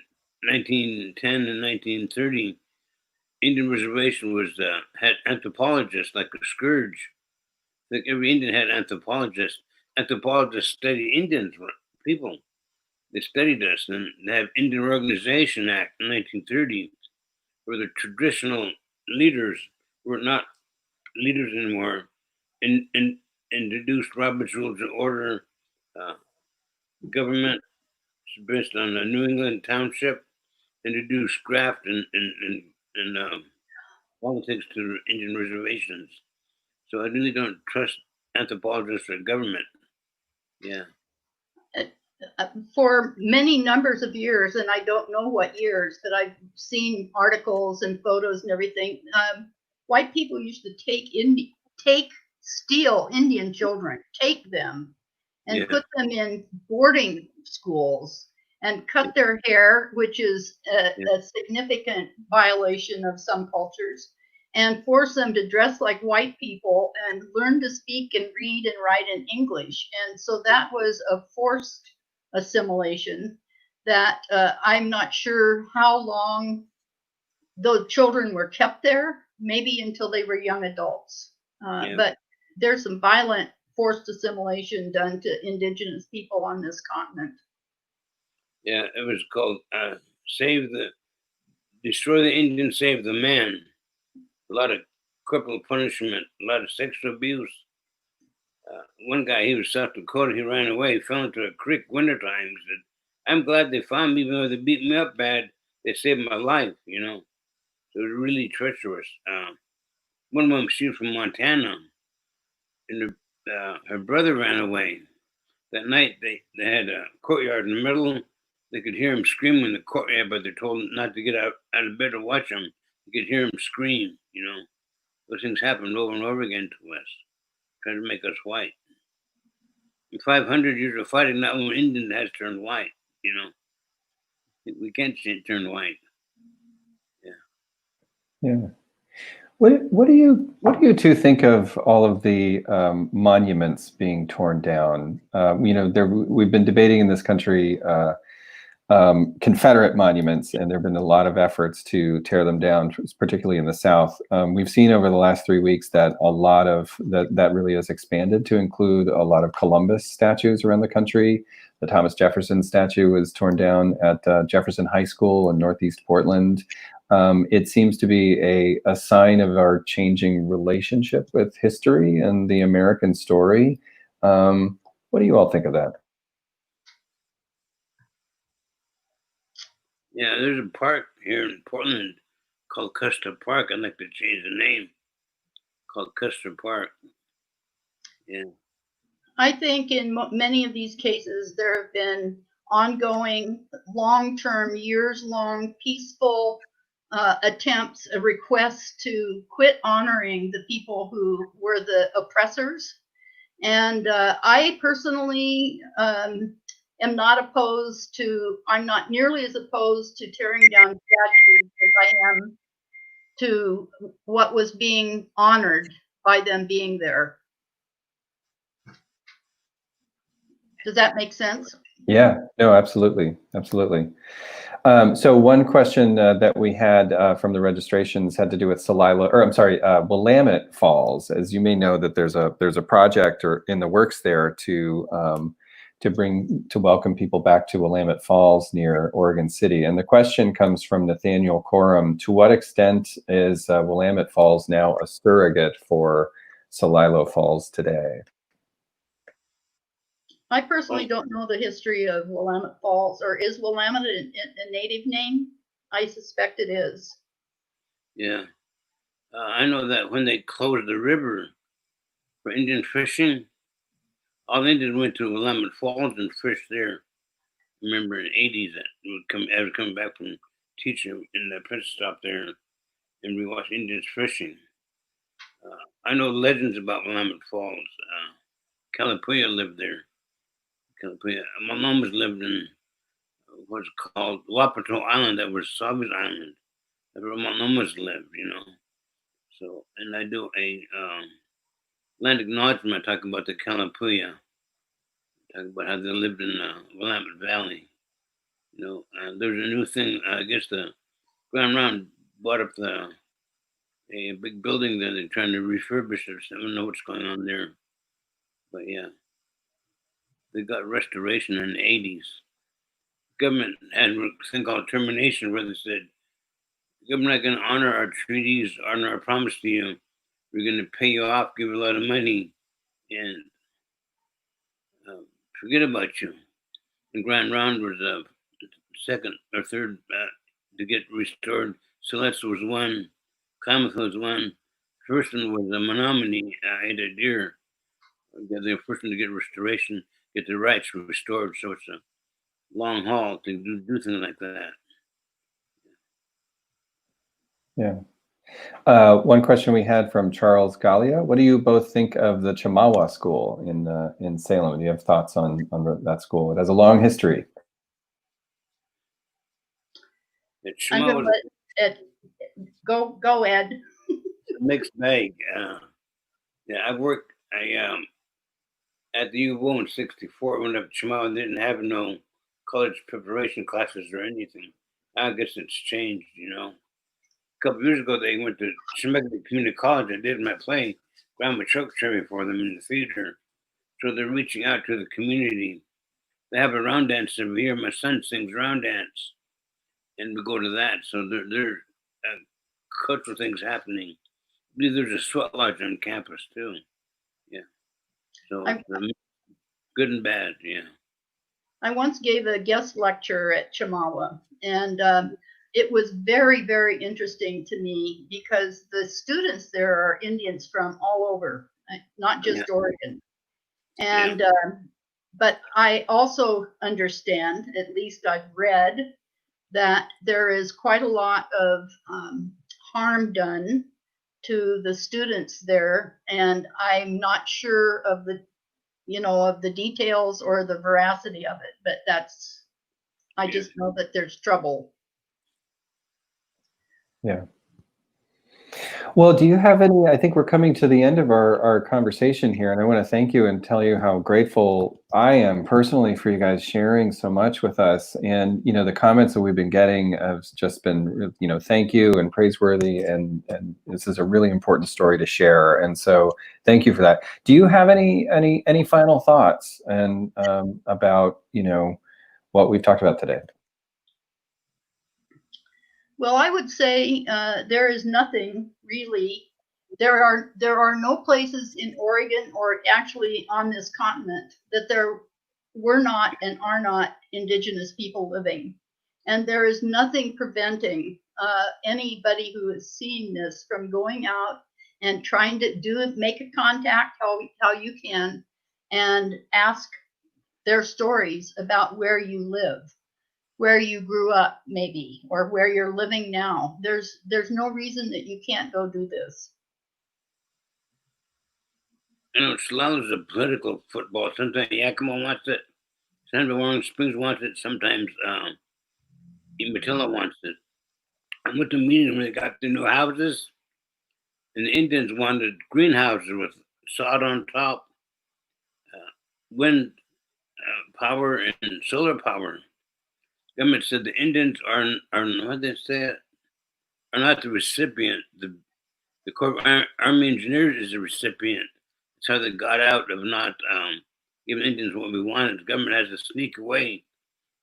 1910 and 1930, Indian reservation had anthropologists like a scourge. Like every Indian had anthropologists. Anthropologists studied Indians people. They studied us, and they have Indian Organization Act in 1930, where the traditional leaders were not leaders anymore, and introduced Robert's Rules of Order. Government based on the New England Township, introduced graft and politics to Indian reservations. So I really don't trust anthropologists or government. Yeah. For many numbers of years, and I don't know what years, but I've seen articles and photos and everything. White people used to steal Indian children, take them, and put them in boarding schools and cut their hair, which is a significant violation of some cultures, and force them to dress like white people and learn to speak and read and write in English. And so that was a forced assimilation that I'm not sure how long those children were kept there, maybe until they were young adults. But there's some violent forced assimilation done to indigenous people on this continent. Yeah, it was called Destroy the Indian, Save the Man. a lot of corporal punishment, a lot of sexual abuse. One guy, he was South Dakota, he ran away, he fell into a creek wintertime. He said, I'm glad they found me, even though they beat me up bad, they saved my life, you know. So it was really treacherous. One of them, she was from Montana, and her brother ran away. That night, they had a courtyard in the middle. They could hear him screaming in the courtyard, but they're told not to get out of bed to watch him. You could hear him scream, you know. Those things happened over and over again to us, trying to make us white. In 500 years of fighting, not one Indian has turned white, you know. We can't turn white. Yeah. What do you two think of all of the monuments being torn down? You know, we've been debating in this country Confederate monuments, and there have been a lot of efforts to tear them down, particularly in the South. We've seen over the last 3 weeks that a lot of that really has expanded to include a lot of Columbus statues around the country. The Thomas Jefferson statue was torn down at Jefferson High School in Northeast Portland. It seems to be a sign of our changing relationship with history and the American story. What do you all think of that? Yeah, there's a park here in Portland called Custer Park. I'd like to change the name, called Custer Park. Yeah. I think in many of these cases, there have been ongoing, long-term, years-long, peaceful attempts, requests to quit honoring the people who were the oppressors. And I personally am not nearly as opposed to tearing down statues as I am to what was being honored by them being there. Does that make sense? Yeah, no, absolutely. Absolutely. So one question that we had from the registrations had to do with Willamette Falls. As you may know, that there's a project or in the works there to welcome people back to Willamette Falls near Oregon City. And the question comes from Nathaniel Coram: to what extent is Willamette Falls now a surrogate for Celilo Falls today? I personally don't know the history of Willamette Falls, or is Willamette a native name? I suspect it is. Yeah. I know that when they closed the river for Indian fishing, all the Indians went to Willamette Falls and fished there. Remember in the 80s, I was coming back from teaching in the press stop there, and we watched Indians fishing. I know legends about Willamette Falls. Calipuya lived there. My mom was lived in what's called Wapato Island, that was Soviet Island. That's where my mom was lived, you know. So, and I do a land acknowledgement. I talk about the Calipuya. Talk about how they lived in Willamette Valley. You know, there's a new thing. I guess the Grand Round bought up a big building that they're trying to refurbish it. So I don't know what's going on there, but yeah, they got restoration in the 80s. Government had a thing called termination, where they said, "We're not going to honor our treaties, honor our promise to you. We're going to pay you off, give you a lot of money, and forget about you." And Grand Round was second or third to get restored. Celeste was one. Klamath was one. First one was a Menominee, Ada Deer. They were the first one to get restoration, get the rights restored. So it's a long haul to do things like that. Yeah. One question we had from Charles Gallia: what do you both think of the Chemawa School in Salem? Do you have thoughts on that school? It has a long history. I'm going to let Ed go, Ed. Mixed bag. Yeah, I worked. At the U of O in '64 when Chemawa didn't have no college preparation classes or anything. I guess it's changed, you know. A couple years ago, they went to Chemeketa Community College. I did my play, Grandma Truck Cherry, for them in the theater. So they're reaching out to the community. They have a round dance every year. My son sings round dance, and we go to that. So there's cultural things happening. believe there's a sweat lodge on campus too. Yeah. So good and bad. Yeah. I once gave a guest lecture at Chemawa, and it was very, very interesting to me because the students there are Indians from all over, not just Oregon. And but I also understand, at least I've read, that there is quite a lot of harm done to the students there, and I'm not sure of the of the details or the veracity of it, but I just know that there's trouble. Yeah. Well, do you have any, I think we're coming to the end of our conversation here, and I want to thank you and tell you how grateful I am personally for you guys sharing so much with us. And, the comments that we've been getting have just been, thank you and praiseworthy. And this is a really important story to share. And so thank you for that. Do you have any final thoughts and about, what we've talked about today? Well, I would say there is nothing really. There are no places in Oregon or actually on this continent that there were not and are not Indigenous people living. And there is nothing preventing anybody who is seeing this from going out and trying to make a contact how you can and ask their stories about where you live, where you grew up maybe, or where you're living now. There's no reason that you can't go do this. Celilo is a political football. Sometimes Yakima wants it. Sometimes Warren Springs wants it. Sometimes Umatilla wants it. I went to meetings when they got the new houses, and the Indians wanted greenhouses with sod on top, wind power and solar power. Government said the Indians are what they say it, are not the recipient. The Corps Army Engineers is the recipient. That's how they got out of not giving Indians what we wanted. The government has to sneak away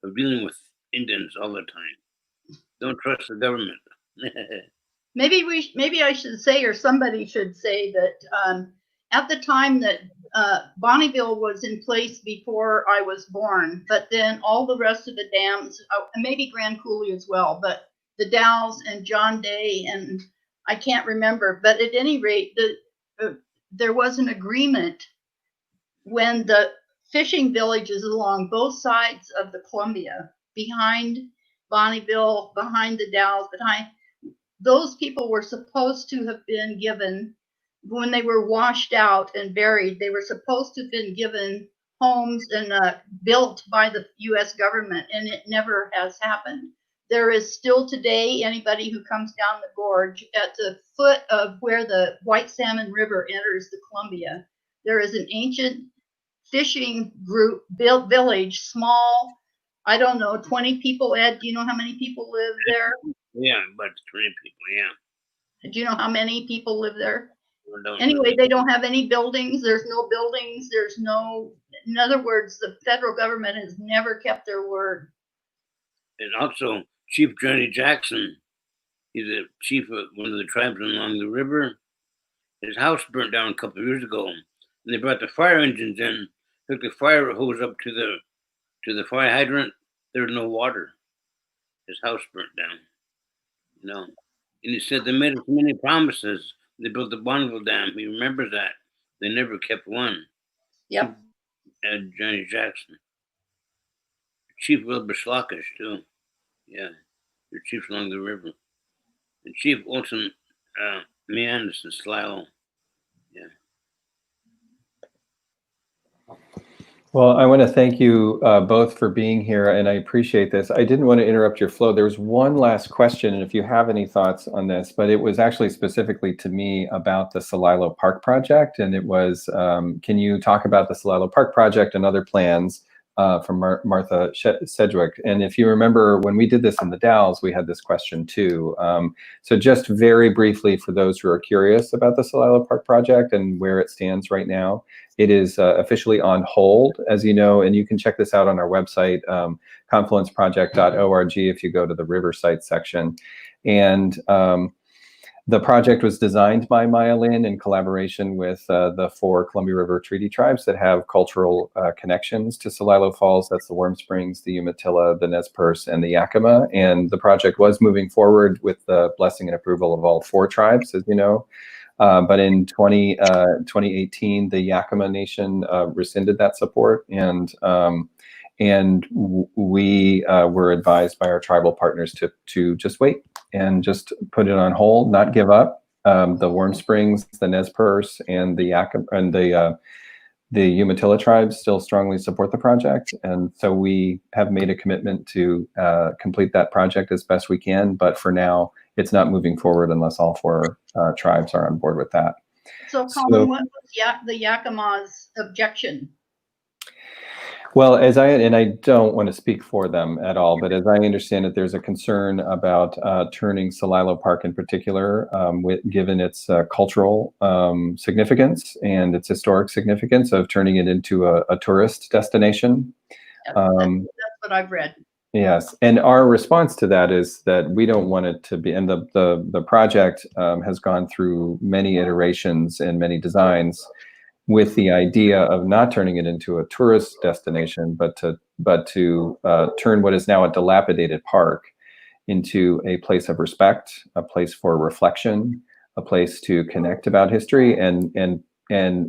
of dealing with Indians all the time. Don't trust the government. Maybe I should say, or somebody should say that at the time that Bonneville was in place before I was born, but then all the rest of the dams, maybe Grand Coulee as well, but the Dalles and John Day, and I can't remember, but at any rate, there was an agreement when the fishing villages along both sides of the Columbia, behind Bonneville, behind the Dalles, those people were supposed to have been given, when they were washed out and buried, they were supposed to have been given homes and built by the U.S. government, and it never has happened. There is still today, anybody who comes down the gorge at the foot of where the White Salmon River enters the Columbia, there is an ancient fishing group, village, small, I don't know, 20 people. Ed, do you know how many people live there? Yeah, about 20 people, yeah. Do you know how many people live there? No. Anyway, they don't have any buildings. There's no buildings. In other words, the federal government has never kept their word. And also, Chief Johnny Jackson, he's a chief of one of the tribes along the river. His house burnt down a couple of years ago, and they brought the fire engines in, took the fire hose up to the fire hydrant. There was no water. His house burnt down. And he said they made us many promises. They built the Bonneville Dam. He remembers that. They never kept one. Yep. And Johnny Jackson. Chief Wilbur Slockish, too. Yeah. They're chiefs along the river. And Chief Olson Meanders in Celilo. Yeah. Well, I want to thank you both for being here, and I appreciate this. I didn't want to interrupt your flow. There was one last question, and if you have any thoughts on this, but it was actually specifically to me about the Celilo Park project, and it was, can you talk about the Celilo Park project and other plans from Martha Sedgwick? And if you remember, when we did this in the Dalles, we had this question too. So just very briefly, for those who are curious about the Celilo Park project and where it stands right now, it is officially on hold, as you know, and you can check this out on our website, confluenceproject.org, if you go to the Riversite section. And The project was designed by Maya Lin in collaboration with the 4 Columbia River Treaty Tribes that have cultural connections to Celilo Falls. That's the Warm Springs, the Umatilla, the Nez Perce, and the Yakima. And the project was moving forward with the blessing and approval of all 4 tribes, as you know. But in 2018, the Yakima Nation rescinded that support, and we were advised by our tribal partners to just wait and just put it on hold, not give up. The Warm Springs, the Nez Perce, and the Yakima and the Umatilla tribes still strongly support the project, and so we have made a commitment to complete that project as best we can. But for now, it's not moving forward unless all 4 tribes are on board with that. So, Colin, what was the Yakima's objection? Well, and I don't want to speak for them at all, but as I understand it, there's a concern about turning Celilo Park in particular, given its cultural significance and its historic significance, of turning it into a tourist destination. That's what I've read. Yes, and our response to that is that we don't want it to be, and the project has gone through many iterations and many designs with the idea of not turning it into a tourist destination, but to turn what is now a dilapidated park into a place of respect, a place for reflection, a place to connect about history, and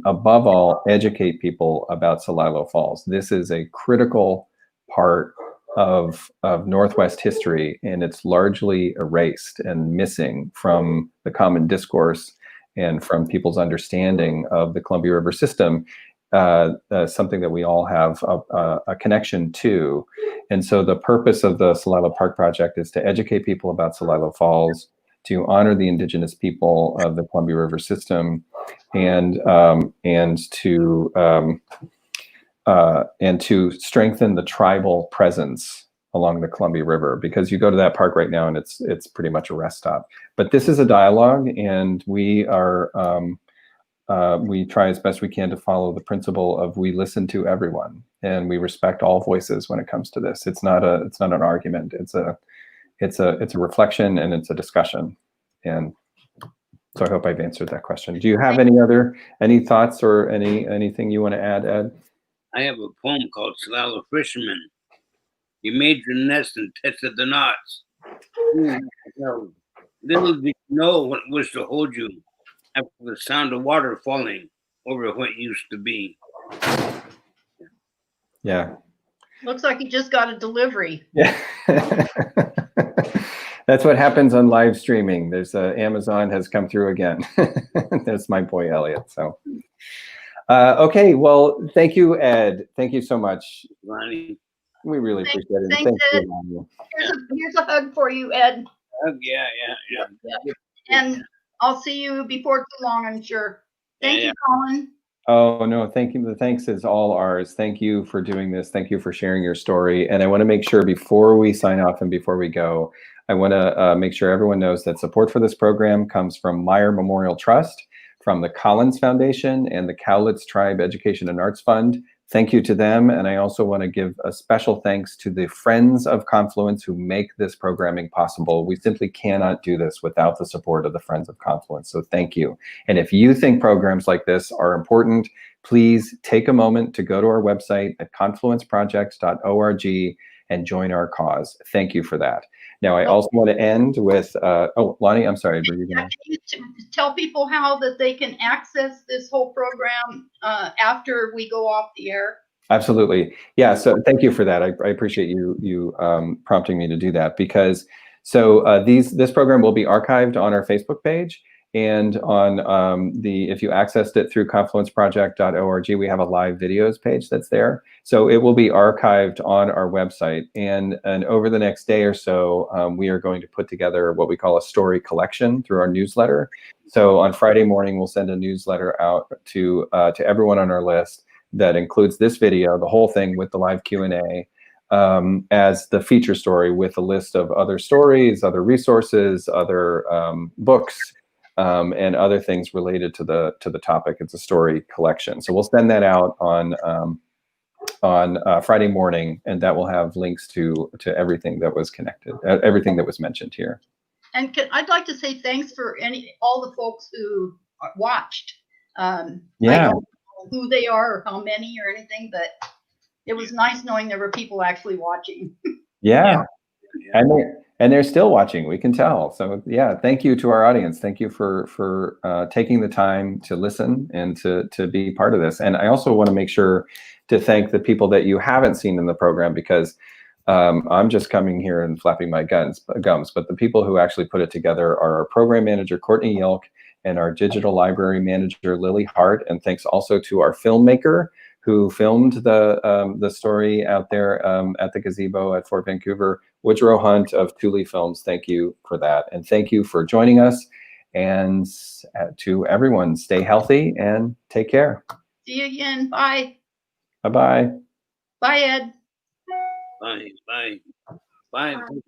above all, educate people about Celilo Falls. This is a critical part of Northwest history, and it's largely erased and missing from the common discourse and from people's understanding of the Columbia River system, something that we all have a connection to. And so the purpose of the Celilo Park project is to educate people about Celilo Falls, to honor the indigenous people of the Columbia River system, and to strengthen the tribal presence along the Columbia River, because you go to that park right now and it's pretty much a rest stop. But this is a dialogue, and we try as best we can to follow the principle of we listen to everyone and we respect all voices when it comes to this. It's not an argument. It's a reflection, and it's a discussion. And so I hope I've answered that question. Do you have any thoughts or anything you want to add, Ed? I have a poem called Celilo Fisherman. You made your nest and tested the knots. Little did you know what it was to hold you after the sound of water falling over what used to be. Yeah. Looks like you just got a delivery. Yeah. That's what happens on live streaming. There's Amazon has come through again. That's my boy Elliot. So, okay. Well, thank you, Ed. Thank you so much, Lonnie. We really appreciate it. Thanks, Ed. You. Here's a hug for you, Ed. Yeah. And I'll see you before too long, I'm sure. Thank you, Colin. Oh, no, thank you. The thanks is all ours. Thank you for doing this. Thank you for sharing your story. And I want to make sure before we sign off and before we go, I want to make sure everyone knows that support for this program comes from Meyer Memorial Trust, from the Collins Foundation, and the Cowlitz Tribe Education and Arts Fund. Thank you to them. And I also want to give a special thanks to the Friends of Confluence who make this programming possible. We simply cannot do this without the support of the Friends of Confluence. So thank you. And if you think programs like this are important, please take a moment to go to our website at confluenceprojects.org and join our cause. Thank you for that. Now, I also want to end with, Lonnie, I'm sorry. Were you gonna... Can you tell people how that they can access this whole program after we go off the air? Absolutely. Yeah, so thank you for that. I appreciate you prompting me to do that, because this program will be archived on our Facebook page, and on if you accessed it through confluenceproject.org, we have a live videos page that's there. So it will be archived on our website, and over the next day or so, we are going to put together what we call a story collection through our newsletter. So on Friday morning, we'll send a newsletter out to everyone on our list that includes this video, the whole thing with the live Q&A, as the feature story, with a list of other stories, other resources, other books, and other things related to the topic. It's a story collection. So we'll send that out on Friday morning, and that will have links to everything that was connected, everything that was mentioned here. And I'd like to say thanks for all the folks who watched. I don't know who they are or how many or anything, but it was nice knowing there were people actually watching. Yeah. And they're still watching, we can tell. So yeah, thank you to our audience. Thank you for taking the time to listen and to be part of this. And I also want to make sure to thank the people that you haven't seen in the program, because I'm just coming here and flapping my gums, but the people who actually put it together are our program manager, Courtney Yelk, and our digital library manager, Lily Hart. And thanks also to our filmmaker who filmed the story out there at the gazebo at Fort Vancouver, Woodrow Hunt of Thule Films. Thank you for that. And thank you for joining us. And to everyone, stay healthy and take care. See you again. Bye. Bye-bye. Bye, Ed. Bye. Bye. Bye.